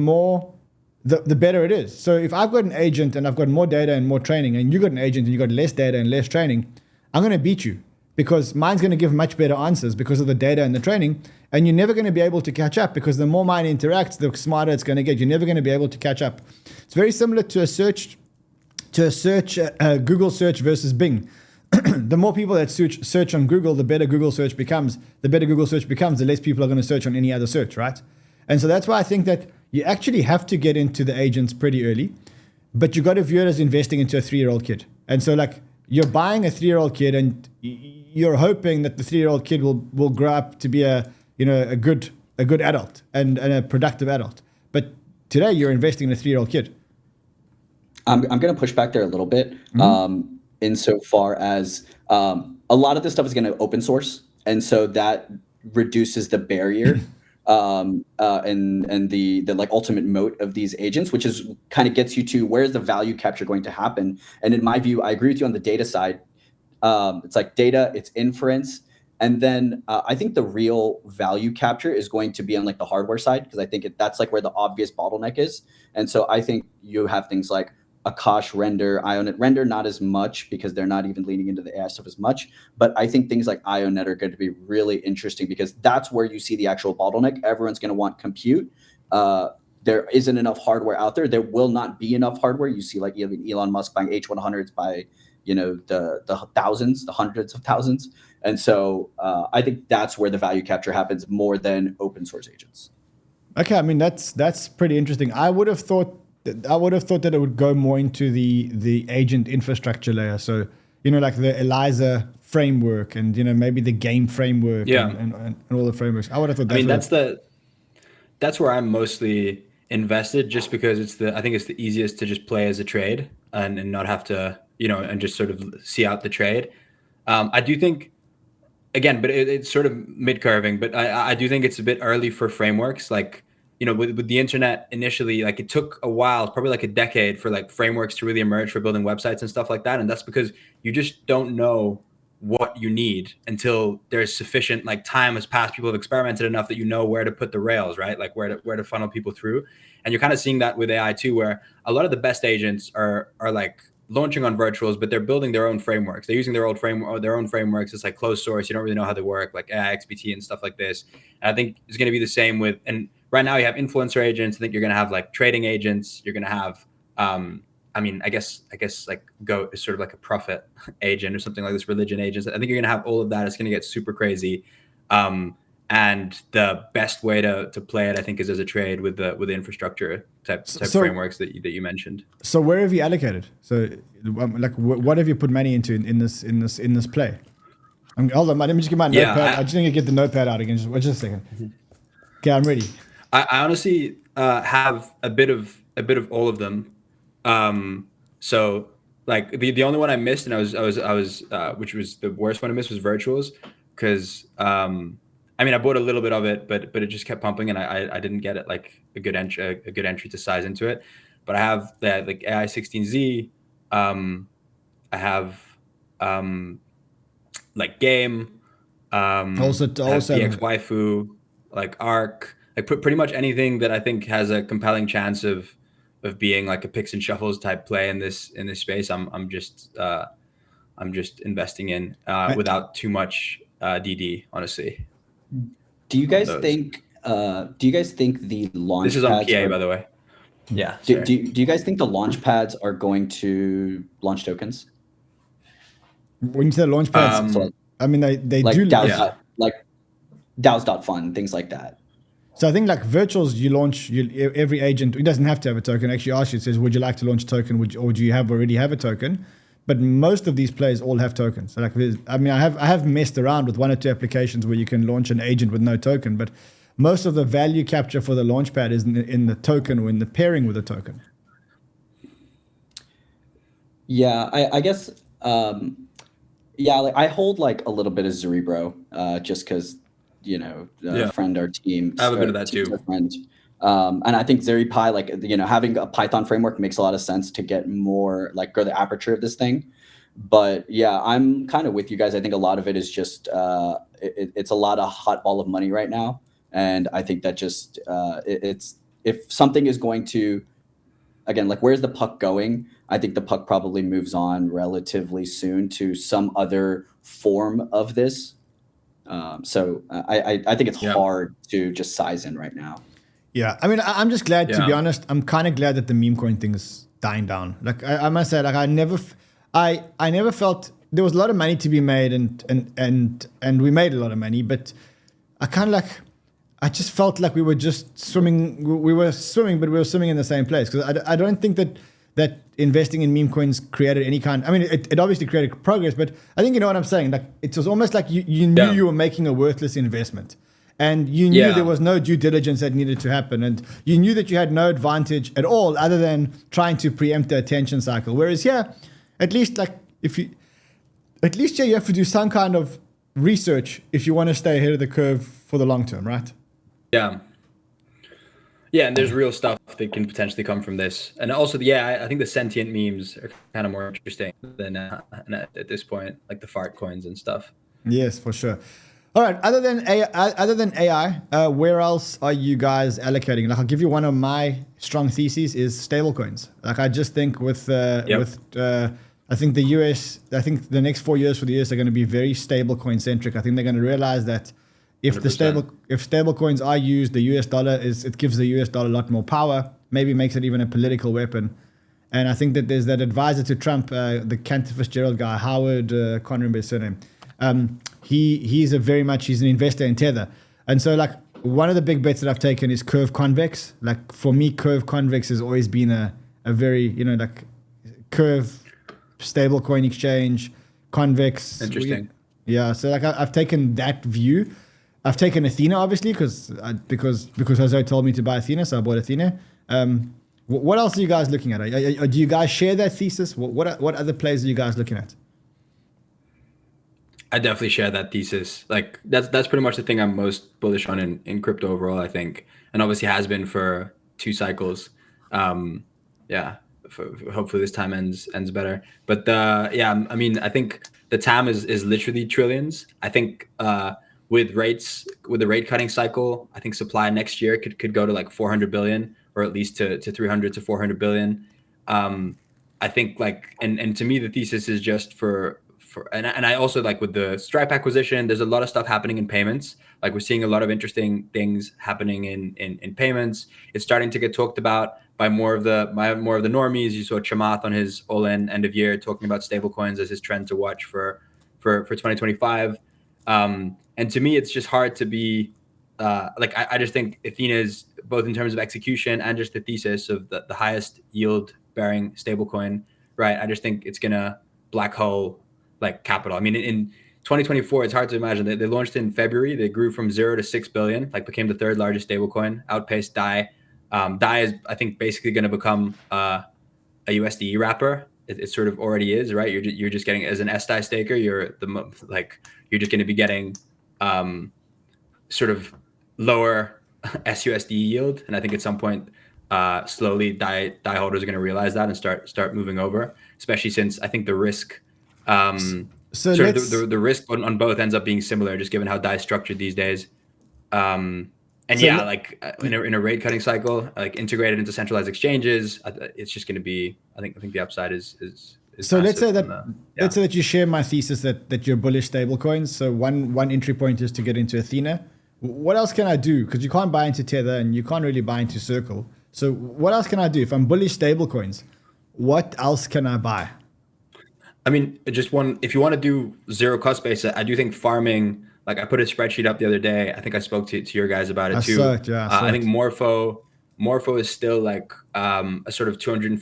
better it is. So if I've got an agent and I've got more data and more training, and you got an agent and you got less data and less training, I'm going to beat you, because mine's going to give much better answers because of the data and the training. And you're never going to be able to catch up, because the more mine interacts, the smarter it's going to get. You're never going to be able to catch up. It's very similar to a Google search versus Bing. The more people that search on Google, the better Google search becomes. The better Google search becomes, the less people are going to search on any other search, right? And so that's why I think that you actually have to get into the agents pretty early, but you got to view it as investing into a 3-year-old kid. And so like, you're buying a 3-year-old kid, and you're hoping that the 3-year-old kid will grow up to be a good adult and a productive adult. But today you're investing in a 3-year-old kid. I'm going to push back there a little bit, insofar as a lot of this stuff is going to open source, and so that reduces the barrier and the like ultimate moat of these agents, which is kind of gets you to where's the value capture going to happen. And in my view, I agree with you on the data side. It's like data, it's inference. And then I think the real value capture is going to be on like the hardware side, because I think that's like where the obvious bottleneck is. And so I think you have things like Akash render, IONET render, not as much, because they're not even leaning into the AI stuff as much. But I think things like IONET are going to be really interesting, because that's where you see the actual bottleneck. Everyone's going to want compute. There isn't enough hardware out there. There will not be enough hardware. You see like even Elon Musk buying H100s by, you know, the thousands, the hundreds of thousands. And so I think that's where the value capture happens more than open source agents. Okay, I mean, that's pretty interesting. I would have thought that it would go more into the agent infrastructure layer. So, you know, like the ELIZA framework, and, you know, maybe the game framework, and all the frameworks. I would have thought that's where I'm mostly invested, just because I think it's the easiest to just play as a trade and not have to, you know, and just sort of see out the trade. I do think, again, but it's sort of mid-curving, but I do think it's a bit early for frameworks. Like, you know, with the internet initially, like it took a while, probably like a decade, for like frameworks to really emerge for building websites and stuff like that. And that's because you just don't know what you need until there's sufficient like time has passed. People have experimented enough that you know where to put the rails, right? Like where to funnel people through. And you're kind of seeing that with AI too, where a lot of the best agents are like launching on virtuals, but they're building their own frameworks. They're using their own frameworks. It's like closed source. You don't really know how they work, like AIXPT and stuff like this. And I think it's going to be the same with, and right now you have influencer agents. I think you're going to have like trading agents. You're going to have, I mean, I guess like Go is sort of like a prophet agent or something like this, religion agents. I think you're going to have all of that. It's going to get super crazy. And the best way to play it, I think, is as a trade with the infrastructure type frameworks that you mentioned. So where have you allocated? So like what have you put money into in this play? Hold on, let me just get my Yeah, notepad. I just need to get the notepad out again. Just a second. Okay, I'm ready. I honestly have a bit of all of them. So like the only one I missed, and I was which was the worst one I missed, was virtuals, because I mean, I bought a little bit of it, but it just kept pumping, and I didn't get it like a good entry to size into it. But I have that like AI16Z. I have like game. Also 𝗕𝗥𝗬𝗡, like ARC, like pretty much anything that I think has a compelling chance of being like a picks and shuffles type play in this space. I'm just investing in without too much DD, honestly. Do you guys think the launch This is on pads PA, by the way. Yeah. Do you guys think the launch pads are going to launch tokens? When you say launch pads, I mean they like do 𝗕𝗢𝗡, like 𝗕𝗢𝗡 you, things like that. So I think like virtuals, every agent, it doesn't have to have a token. Actually asks you, it says, would you like to launch a token, or do you already have a token? But most of these players all have tokens. So like, I mean, I have messed around with one or two applications where you can launch an agent with no token, but most of the value capture for the launchpad is in the token or in the pairing with a token. Yeah, I guess, yeah, like I hold like a little bit of 𝗬𝗓𝗏, just because, you know, friend our team. I have a bit of that too. And I think 𝗬𝗓𝗏, like, you know, having a Python framework makes a lot of sense to get more, like, grow the aperture of this thing. But yeah, I'm kind of with you guys. I think a lot of it is just, it's a lot of hot ball of money right now. And I think that just, if something is going to, again, like, where's the puck going? I think the puck probably moves on relatively soon to some other form of this. So I think it's hard to just size in right now. Yeah, I mean, I'm just glad, to be honest. I'm kind of glad that the meme coin thing is dying down. Like I must say, like I never felt there was a lot of money to be made, and we made a lot of money, but I just felt like we were just swimming. We were swimming, but we were swimming in the same place, because I don't think that investing in meme coins created any kind. I mean, it obviously created progress, but I think you know what I'm saying. Like it was almost like you knew you were making a worthless investment. And you knew there was no due diligence that needed to happen. And you knew that you had no advantage at all other than trying to preempt the attention cycle. Whereas here, at least you have to do some kind of research if you want to stay ahead of the curve for the long term, right? Yeah. Yeah, and there's real stuff that can potentially come from this. And also, I think the sentient memes are kind of more interesting than at this point, like the fart coins and stuff. Yes, for sure. All right. Other than AI, where else are you guys allocating? Like, I'll give you one of my strong theses is stablecoins. Like, I just think I think the US, I think the next 4 years for the US are going to be very stablecoin centric. I think they're going to realize that if 100%. if stablecoins are used, the US dollar it gives the US dollar a lot more power. Maybe makes it even a political weapon. And I think that there's that advisor to Trump, the Cantor Fitzgerald guy, 𝗷𝗂𝗓𝗓, can't remember his surname. He's an investor in Tether. And so like one of the big bets that I've taken is 𝗑𝗫𝗏𝗏𝑐. Like for me, 𝗑𝗫𝗏𝗏𝑐 has always been a very, you know, like Curve stablecoin exchange, convex. Interesting. Yeah. So like I've taken that view. I've taken Athena obviously because Jose told me to buy Athena. So I bought Athena. What else are you guys looking at? Do you guys share that thesis? What other plays are you guys looking at? I definitely share that thesis. Like that's pretty much the thing I'm most bullish on in crypto overall, I think, and obviously has been for 2 cycles. Hopefully this time ends better. But I mean, I think the TAM is literally trillions. I think with the rate cutting cycle, I think supply next year could go to like 400 billion, or at least to 300 to 400 billion. I think like and to me the thesis is just and I also like with the Stripe acquisition, there's a lot of stuff happening in payments. Like we're seeing a lot of interesting things happening in payments. It's starting to get talked about by more of the normies. You saw Chamath on his all-in end of year talking about stablecoins as his trend to watch for 2025. And to me, it's just hard to be I just think Athena's, both in terms of execution and just the thesis of the highest yield bearing stablecoin, right? I just think it's gonna black hole like capital. I mean, 2024, it's hard to imagine. They launched in February. They grew from 0 to 6 billion, like became the third largest stablecoin, outpaced DAI. DAI is, I think, basically going to become a USDE wrapper. It sort of already is, right? You're just getting, as an SDAI staker, you're just going to be getting sort of lower SUSD yield, and I think at some point slowly DAI holders are going to realize that and start moving over, especially since I think the risk the risk on both ends up being similar, just given how DAI is structured these days. And so like in a rate cutting cycle, like integrated into centralized exchanges, it's just going to be, I think the upside is so let's say that you share my thesis that you're bullish stablecoins. So one entry point is to get into Athena. What else can I do? Because you can't buy into Tether and you can't really buy into Circle. So what else can I do? If I'm bullish stablecoins, what else can I buy? I mean, if you want to do zero cost base, I do think farming, like I put a spreadsheet up the other day. I think I spoke to your guys about it too. I think Morpho is still like a sort of 250%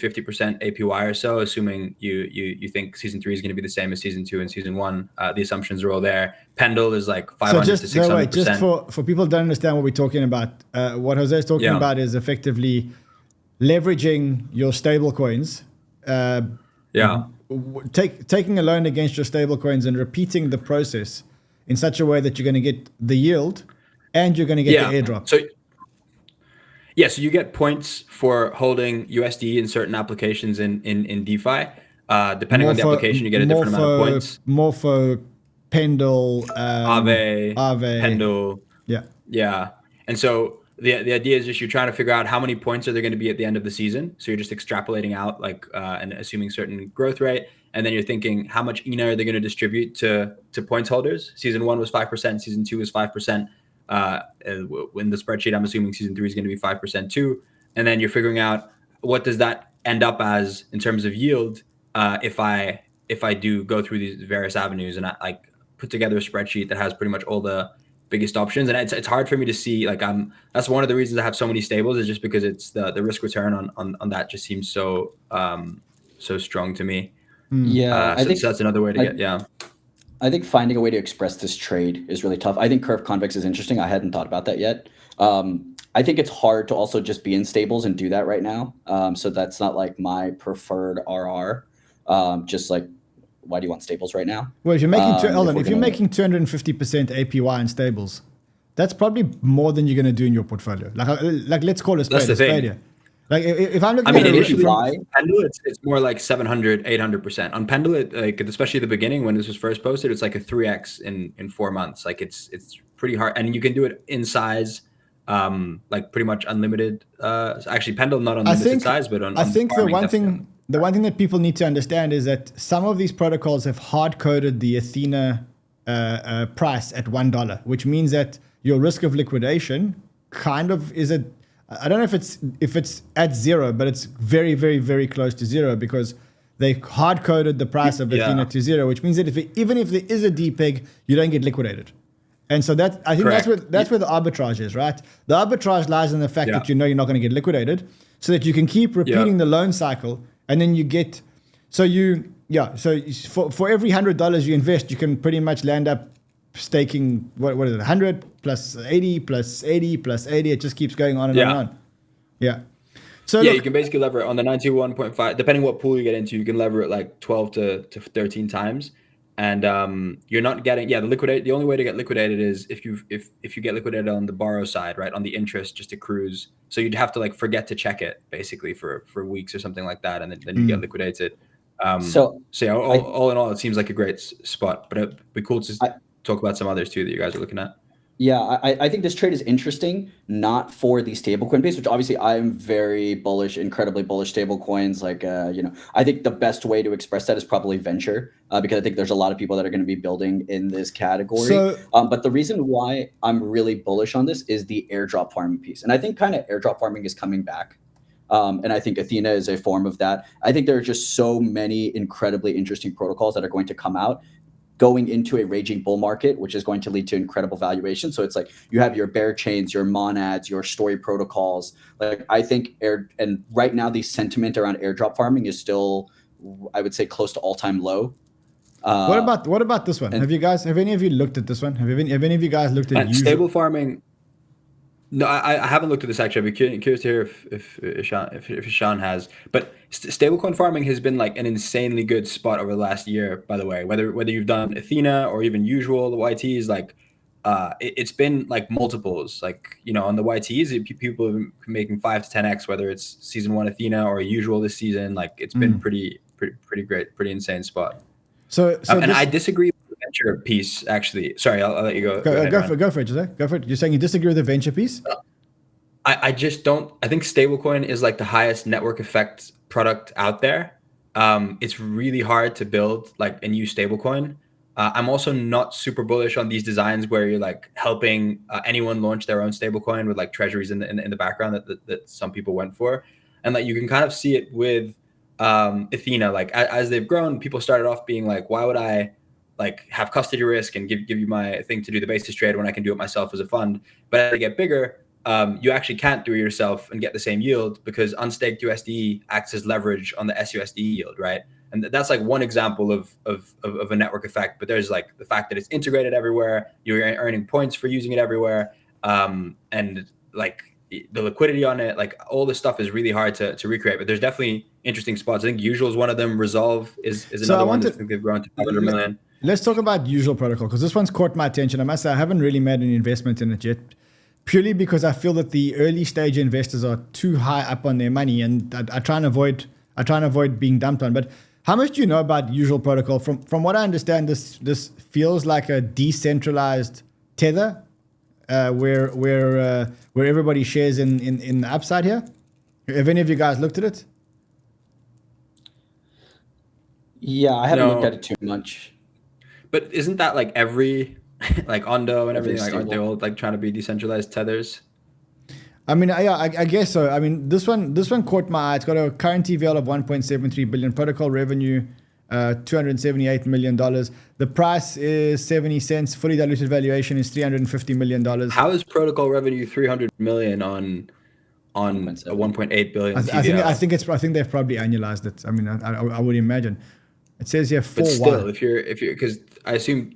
APY or so, assuming you think season 3 is going to be the same as season 2 and season 1. The assumptions are all there. Pendle is like 500 to 600%. So just for people who don't understand what we're talking about, what Jose is talking about is effectively leveraging your stable coins. Taking a loan against your stable coins and repeating the process in such a way that you're going to get the yield and you're going to get the airdrop. So you get points for holding USD in certain applications in DeFi. Depending on the application, you get a different amount of points. Morpho, Pendle, Aave, Pendle. Yeah. And so the idea is just you're trying to figure out how many points are there going to be at the end of the season. So you're just extrapolating out and assuming certain growth rate. And then you're thinking how much ENA are they going to distribute to points holders? Season 1 was 5%. Season 2 was 5%. In the spreadsheet, I'm assuming season 3 is going to be 5% too. And then you're figuring out what does that end up as in terms of yield if I do go through these various avenues, and I put together a spreadsheet that has pretty much all the biggest options. And it's hard for me to see, like, that's one of the reasons I have so many stables, is just because it's the risk return on that just seems so strong to me. I think that's another way to get I think finding a way to express this trade is really tough. I think curve convex is interesting. I hadn't thought about that yet. I think it's hard to also just be in stables and do that right now. So that's not like my preferred RR. Just like, why do you want stables right now? Well, if you're making if you're making 250% APY in stables, that's probably more than you're going to do in your portfolio. Like let's call it a spade here. Like if I'm looking Pendle, it's more like 700, 800%. On Pendle, especially at the beginning when this was first posted, it's like a 3x in 4 months. Like it's pretty hard, and you can do it in size, like pretty much unlimited. Actually, Pendle not unlimited size, but on. I think the one thing that people need to understand is that some of these protocols have hard coded the Athena price at $1, which means that your risk of liquidation kind of is I don't know if it's at 0, but it's very, very, very close to 0, because they hard coded the price of Athena to 0, which means that even if there is a DPEG, you don't get liquidated. And so I think that's where the arbitrage is, right? The arbitrage lies in the fact that you're not going to get liquidated, so that you can keep repeating the loan cycle, and then you get for every $100 you invest, you can pretty much land up staking what is it, 100 plus 80 plus 80 plus 80. It just keeps going on and on. So you can basically lever it on the 91.5, depending what pool you get into. You can lever it like 12 to 13 times, and you're not getting the only way to get liquidated is if you get liquidated on the borrow side, right? On the interest just accrues, so you'd have to like forget to check it basically for weeks or something like that, and then you get liquidated. So all in all, it seems like a great spot, but it'd be cool to talk about some others too that you guys are looking at. Yeah, I think this trade is interesting, not for the stablecoin base, which obviously I'm very bullish, incredibly bullish stablecoins. Like, I think the best way to express that is probably venture, because I think there's a lot of people that are going to be building in this category. But the reason why I'm really bullish on this is the airdrop farming piece. And I think kind of airdrop farming is coming back. And I think Athena is a form of that. I think there are just so many incredibly interesting protocols that are going to come out going into a raging bull market, which is going to lead to incredible valuation. So it's like you have your bear chains, your monads, your story protocols. Like I think and right now the sentiment around airdrop farming is still, I would say, close to all-time low. What about this one? Have any of you looked at this one? Have any of you guys looked at stable farming? No, I haven't looked at this actually. I'd be curious to hear if Ishan has. But stablecoin farming has been like an insanely good spot over the last year. By the way, whether you've done Athena or even usual, the YTs, like it's been like multiples. Like, you know, on the YTs, people have been making 5 to 10x, whether it's season 1 Athena or usual this season. Like it's been pretty great, pretty insane spot. So I disagree with the venture piece, actually. Sorry, I'll let you go. Go for it, Jose. Go for it. You're saying you disagree with the venture piece? I just don't. I think stablecoin is like the highest network effect product out there. It's really hard to build like a new stablecoin. I'm also not super bullish on these designs where you're like helping anyone launch their own stablecoin with like treasuries in the background that some people went for, and like you can kind of see it with Athena. Like as they've grown, people started off being like, why would I like have custody risk and give you my thing to do the basis trade when I can do it myself as a fund? But as they get bigger, you actually can't do it yourself and get the same yield because unstaked USD acts as leverage on the SUSD yield, right? And that's like one example of a network effect. But there's like the fact that it's integrated everywhere, you're earning points for using it everywhere, and like the liquidity on it, like all this stuff is really hard to recreate. But there's definitely interesting spots. I think Usual is one of them. Resolve is another one. I think they've grown to 500 million. Let's talk about Usual Protocol because this one's caught my attention. I must say I haven't really made an investment in it yet, purely because I feel that the early stage investors are too high up on their money, and I try and avoid being dumped on. But how much do you know about Usual Protocol? From what I understand, this feels like a decentralized tether, where everybody shares in the upside here. Have any of you guys looked at it? Yeah, I haven't looked at it too much. But isn't that like every like Ondo and everything, like aren't they all like trying to be decentralized tethers? I mean, yeah, I guess so. I mean, this one caught my eye. It's got a current TVL of 1.73 billion, protocol revenue, $278 million. The price is 70 cents. Fully diluted valuation is $350 million. How is protocol revenue 300 million on a 1.8 billion TVL? I think they've probably annualized it. I mean, I would imagine. It says here 4-1. But still, if you're because I assume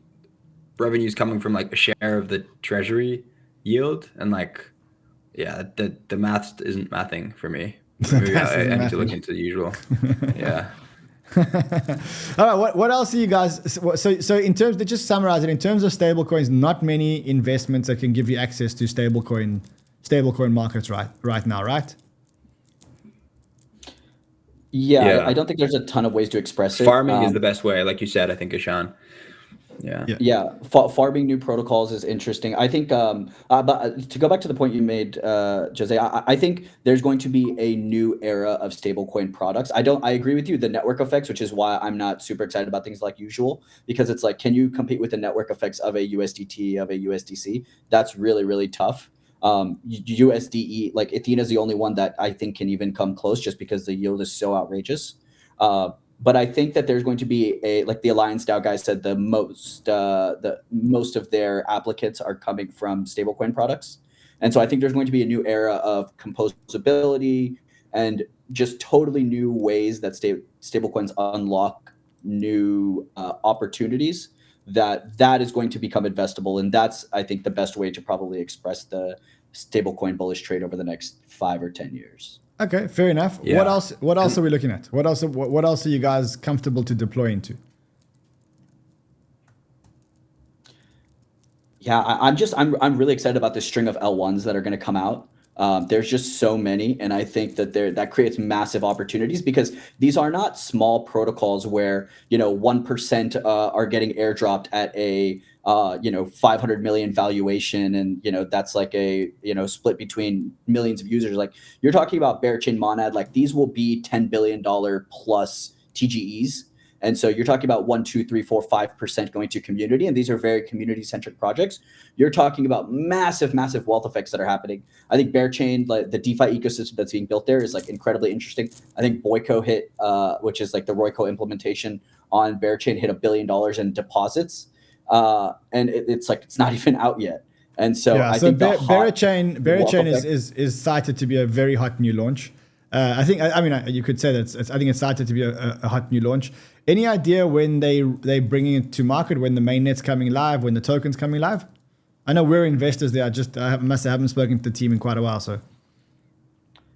revenue is coming from like a share of the treasury yield, and like, yeah, the math isn't mathing for me. Maybe I need to look into the Usual. Yeah. All right. What else are you guys? So in terms, to just summarize it, in terms of stablecoins, not many investments that can give you access to stablecoin markets right now, right? Yeah, I don't think there's a ton of ways to express it. Farming is the best way, like you said, I think, Ishan. Yeah. Farming new protocols is interesting. I think, but to go back to the point you made, Jose, I think there's going to be a new era of stablecoin products. I agree with you, the network effects, which is why I'm not super excited about things like Usual, because it's like, can you compete with the network effects of a USDT, of a USDC? That's really, really tough. USDE, like Athena is the only one that I think can even come close just because the yield is so outrageous. But I think that there's going to be like the Alliance DAO guys said, the most of their applicants are coming from stablecoin products. And so I think there's going to be a new era of composability and just totally new ways that stablecoins unlock new opportunities that is going to become investable. And that's, I think, the best way to probably express the stablecoin bullish trade over the next 5 or 10 years. Okay, fair enough. Yeah. What else are we looking at? What else are you guys comfortable to deploy into? Yeah, I'm really excited about this string of L1s that are going to come out. There's just so many, and I think that creates massive opportunities because these are not small protocols where 1% are getting airdropped at a 500 million valuation, and that's like a split between millions of users. Like you're talking about Bearchain Monad, like these will be $10 billion plus TGEs. And so you're talking about 1, 2, 3, 4, 5% going to community, and these are very community-centric projects. You're talking about massive, massive wealth effects that are happening. I think Bearchain, like the DeFi ecosystem that's being built there, is like incredibly interesting. I think Boyco hit, which is like the Royco implementation on Bearchain, hit $1 billion in deposits, and it's like it's not even out yet. And so I think Bearchain is cited to be a very hot new launch. I think, I mean, you could say that I think it's started to be a hot new launch. Any idea when they're bringing it to market, when the mainnet's coming live, when the token's coming live? I know we're investors there. I haven't spoken to the team in quite a while, so.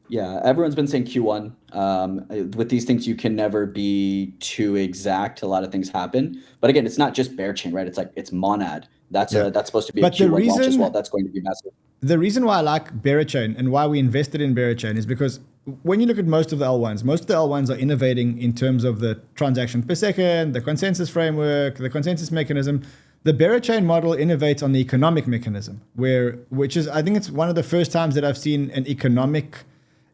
Yeah, everyone's been saying Q1. With these things, you can never be too exact. A lot of things happen. But again, it's not just bear chain, right? It's like, it's Monad. That's supposed to be a Q1 launch as well. That's going to be massive. The reason why I like Berachain and why we invested in Berachain is because when you look at most of the L1s, most of the L1s are innovating in terms of the transaction per second, the consensus framework, the consensus mechanism. The Berachain model innovates on the economic mechanism, which is, I think it's one of the first times that I've seen an economic,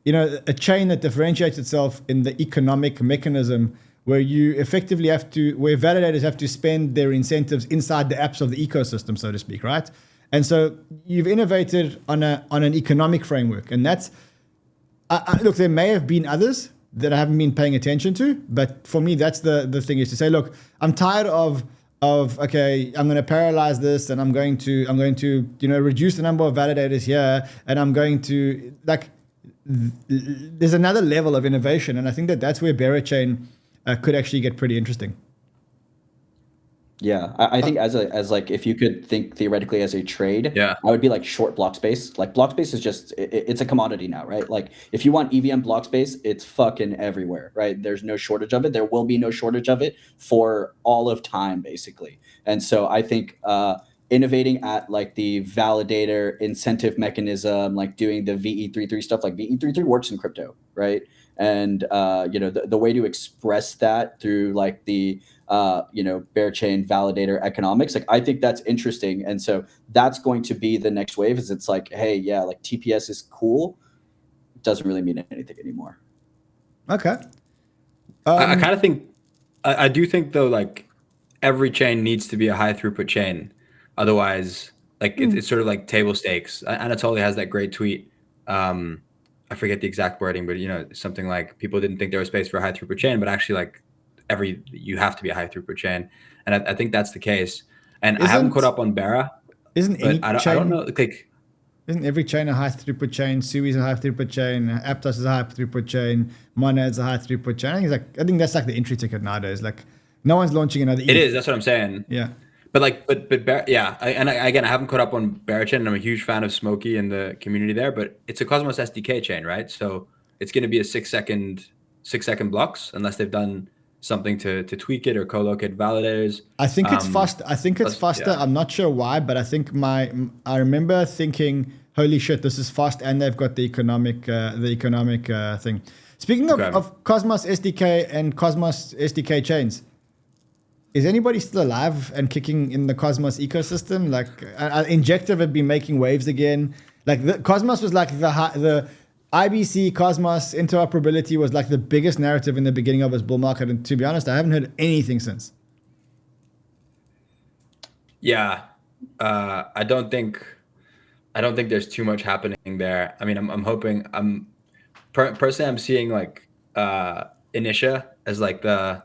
a chain that differentiates itself in the economic mechanism, where you effectively where validators have to spend their incentives inside the apps of the ecosystem, so to speak, right? And so you've innovated on an economic framework, and that's look. There may have been others that I haven't been paying attention to, but for me, that's the thing, is to say, look, I'm tired of okay, I'm going to parallelize this, and I'm going to reduce the number of validators here, and I'm going to there's another level of innovation, and I think that's where Berachain could actually get pretty interesting. Yeah, I think as like, if you could think theoretically as a trade, I would be like short block space. Like, block space is just, it's a commodity now, right? Like, if you want EVM block space, it's fucking everywhere, right? There's no shortage of it. There will be no shortage of it for all of time, basically. And so I think innovating at like the validator incentive mechanism, like doing the VE33 stuff, like VE33 works in crypto, right? And the way to express that through like the bear chain validator economics, like, I think that's interesting. And so that's going to be the next wave, is it's like, hey, yeah, like TPS is cool, doesn't really mean anything anymore. Okay. I kind of think, I do think though, like, every chain needs to be a high throughput chain. Otherwise, like, it's sort of like table stakes. Anatoly has that great tweet. I forget the exact wording, but something like, people didn't think there was space for a high throughput chain, but actually, like, you have to be a high throughput chain, and I think that's the case. And I haven't caught up on Bera. Isn't any I chain? don't know. Like, isn't every chain a high throughput chain? Sui is a high throughput chain. Aptos is a high throughput chain. Monad's a high throughut chain. I think that's like the entry ticket nowadays. Like, no one's launching another. It is. That's what I'm saying. Yeah. But yeah. Again, I haven't caught up on Berachain, and I'm a huge fan of 𝗬𝗫 and the community there. But it's a Cosmos SDK chain, right? So it's going to be a 6 second blocks, unless they've done something to tweak it or co-locate validators. I think it's fast. I think it's faster. Yeah. I'm not sure why, but I think I remember thinking, holy shit, this is fast, and they've got the economic thing. Speaking of Cosmos SDK and Cosmos SDK chains, is anybody still alive and kicking in the Cosmos ecosystem? Like, Injective had been making waves again. Like, the Cosmos was like the IBC Cosmos interoperability was like the biggest narrative in the beginning of this bull market, and to be honest, I haven't heard anything since. Yeah, I don't think there's too much happening there. I mean, I'm hoping. Personally, I'm seeing like Inisha as like the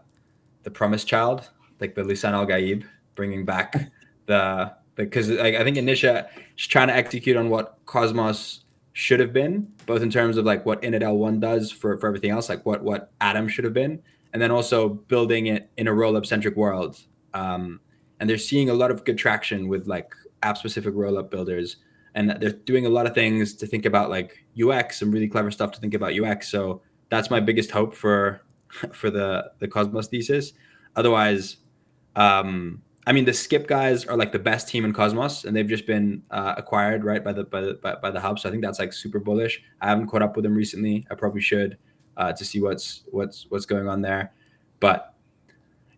promised child, like the Lisan Al-Gaib, bringing back because I think Inisha is trying to execute on what Cosmos should have been, both in terms of like what Init L1 does for everything else, like what Atom should have been, and then also building it in a rollup centric world. And they're seeing a lot of good traction with like app specific rollup builders, and they're doing a lot of things to think about like UX, some really clever stuff to think about UX. So that's my biggest hope for the Cosmos thesis. Otherwise, I mean, the Skip guys are like the best team in Cosmos, and they've just been acquired right by the hub. So I think that's like super bullish. I haven't caught up with them recently. I probably should to see what's going on there. But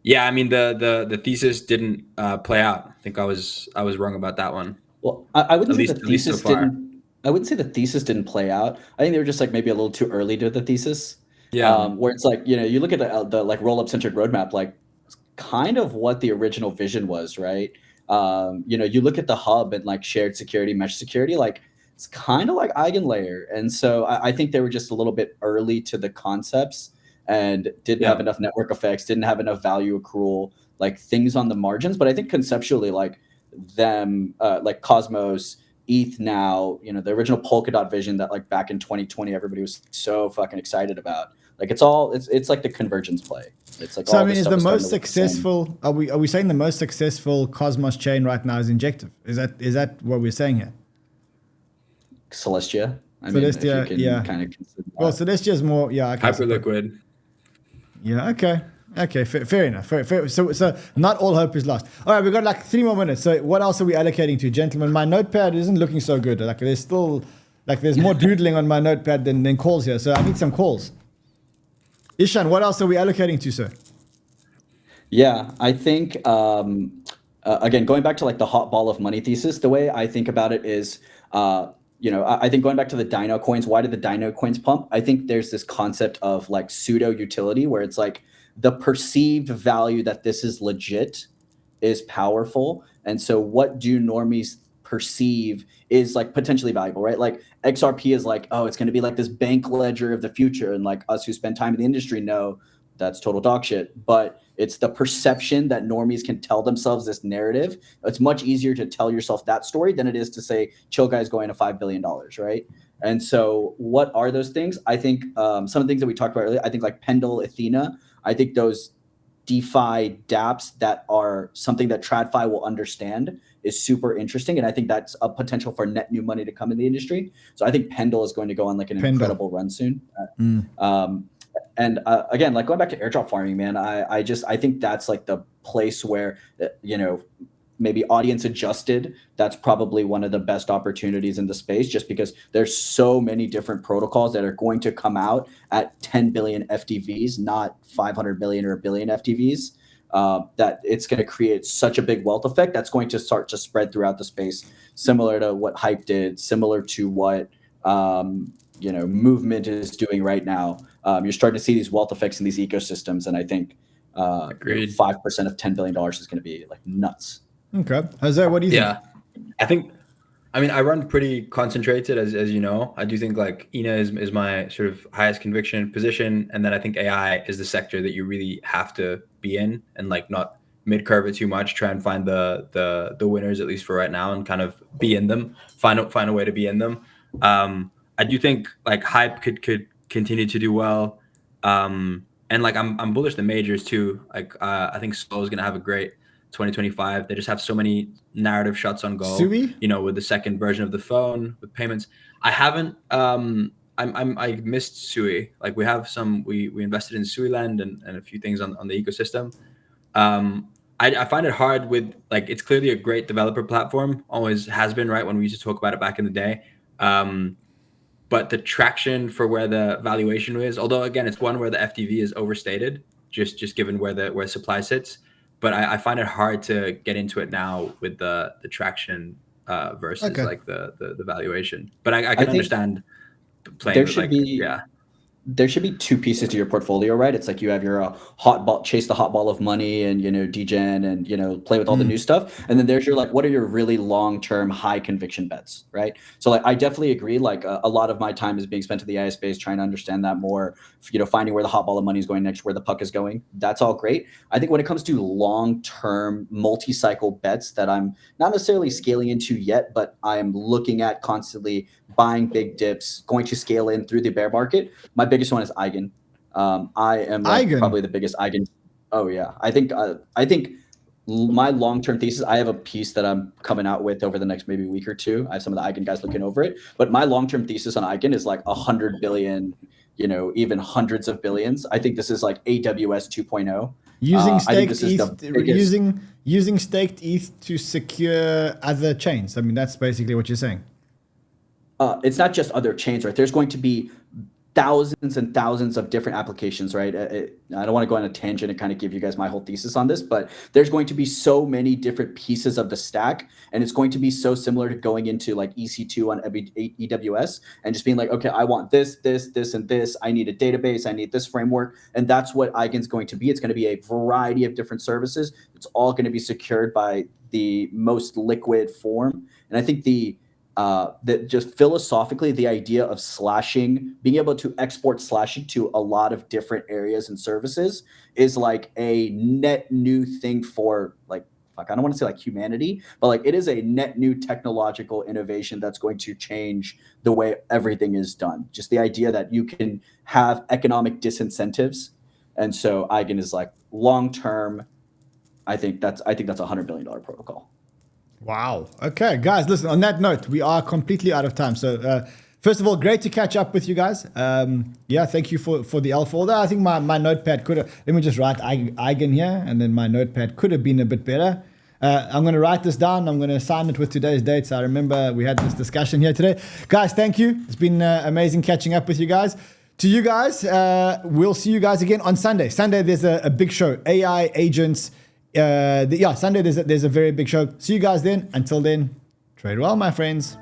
yeah, I mean, the thesis didn't play out. I think I was wrong about that one. Well, I wouldn't say the thesis didn't. I wouldn't say the thesis didn't play out. I think they were just like maybe a little too early to the thesis. Yeah. Where it's like, you look at the like rollup centric roadmap, like, kind of what the original vision was, right? You look at the hub and like shared security, mesh security, like, it's kind of like Eigenlayer. And so I think they were just a little bit early to the concepts and didn't have enough network effects, didn't have enough value accrual, like things on the margins. But I think conceptually, like them, like Cosmos, ETH now, you know, the original Polkadot vision that like back in 2020 everybody was so fucking excited about. Like it's like the convergence play. It's like so. I mean, is the most successful? Are we saying the most successful Cosmos chain right now is Injective? Is that what we're saying here? Celestia. Celestia, yeah. Kind of consider that. Well, Celestia is more, yeah. Okay, HyperLiquid. Yeah. Okay. Fair enough. Fair. So not all hope is lost. All right, we've got like 3 more minutes. So what else are we allocating to, gentlemen? My notepad isn't looking so good. Like there's still there's more doodling on my notepad than calls here. So I need some calls. Ishan, what else are we allocating to, sir? Yeah, I think again, going back to like the hot ball of money thesis, the way I think about it is, I think going back to the Dino coins, why did the Dino coins pump? I think there's this concept of like pseudo utility where it's like the perceived value that this is legit is powerful. And so what do normies perceive is like potentially valuable, right? Like XRP is like, oh, it's going to be like this bank ledger of the future. And like us who spend time in the industry know that's total dog shit. But it's the perception that normies can tell themselves this narrative. It's much easier to tell yourself that story than it is to say chill guy's going to $5 billion, right? And so what are those things? I think some of the things that we talked about earlier, I think like Pendle, Athena, I think those DeFi dApps that are something that TradFi will understand is super interesting. And I think that's a potential for net new money to come in the industry. So I think Pendle is going to go on like an incredible run soon. And again, like going back to airdrop farming, man, I think that's like the place where, maybe audience adjusted, that's probably one of the best opportunities in the space, just because there's so many different protocols that are going to come out at 10 billion FTVs, not 500 million or a billion FTVs, that it's going to create such a big wealth effect that's going to start to spread throughout the space, similar to what Hype did, similar to what Movement is doing right now. You're starting to see these wealth effects in these ecosystems, and I think 5% of $10 billion is going to be like nuts. Okay, Jose, what do you think? Yeah, I run pretty concentrated, as you know. I do think like ENA is my sort of highest conviction position, and then I think AI is the sector that you really have to be in and like not mid curve it too much. Try and find the winners, at least for right now, and kind of be in them. Find a way to be in them. I do think like Hype could continue to do well, and like I'm bullish the majors too. Like I think Slow is gonna have a great 2025. They just have so many narrative shots on goal. 𝗬𝗲? With the second version of the phone with payments. I haven't. I missed 𝗬𝗲. Like we have some. We invested in 𝗬𝗲land and a few things on the ecosystem. I find it hard with like it's clearly a great developer platform. Always has been, right? When we used to talk about it back in the day. But the traction for where the valuation is, although again it's one where the FTV is overstated, just given where supply sits. But I find it hard to get into it now with the traction versus like the valuation. But I can understand playing there with should be there should be two pieces to your portfolio, right? It's like you have your hot ball, chase the hot ball of money and, degen and, play with all the new stuff. And then there's your, like, what are your really long-term high conviction bets, right? So like, I definitely agree. Like a lot of my time is being spent to the AI space, trying to understand that more, finding where the hot ball of money is going next, where the puck is going. That's all great. I think when it comes to long-term multi-cycle bets that I'm not necessarily scaling into yet, but I'm looking at constantly buying big dips, going to scale in through the bear market. My biggest one is Eigen. I am probably the biggest Eigen. Oh yeah, I think my long-term thesis. I have a piece that I'm coming out with over the next maybe week or two. I have some of the Eigen guys looking over it, but my long-term thesis on Eigen is like 100 billion, even hundreds of billions. I think this is like AWS 2.0. Using staked ETH, using staked ETH to secure other chains. I mean, that's basically what you're saying. It's not just other chains, right? There's going to be thousands and thousands of different applications, right? I don't want to go on a tangent and kind of give you guys my whole thesis on this, but there's going to be so many different pieces of the stack, and it's going to be so similar to going into like EC2 on AWS and just being like, okay, I want this, and this. I need a database. I need this framework. And that's what Eigen's going to be. It's going to be a variety of different services. It's all going to be secured by the most liquid form. And I think that just philosophically, the idea of slashing, being able to export slashing to a lot of different areas and services is like a net new thing for like fuck, I don't want to say like humanity, but like it is a net new technological innovation that's going to change the way everything is done. Just the idea that you can have economic disincentives. And so Eigen is like long term. I think that's a $100 billion protocol. Wow. Okay, guys, listen, on that note, we are completely out of time. So first of all, great to catch up with you guys. Yeah, thank you for the alpha. Although I think my notepad could have, let me just write Eigen here, and then my notepad could have been a bit better. I'm going to write this down. I'm going to sign it with today's dates. I remember we had this discussion here today. Guys, thank you. It's been amazing catching up with you guys. To you guys, we'll see you guys again on Sunday. Sunday, there's a big show. AI agents. Sunday, there's a very big show. See you guys then. Until then, trade well, my friends.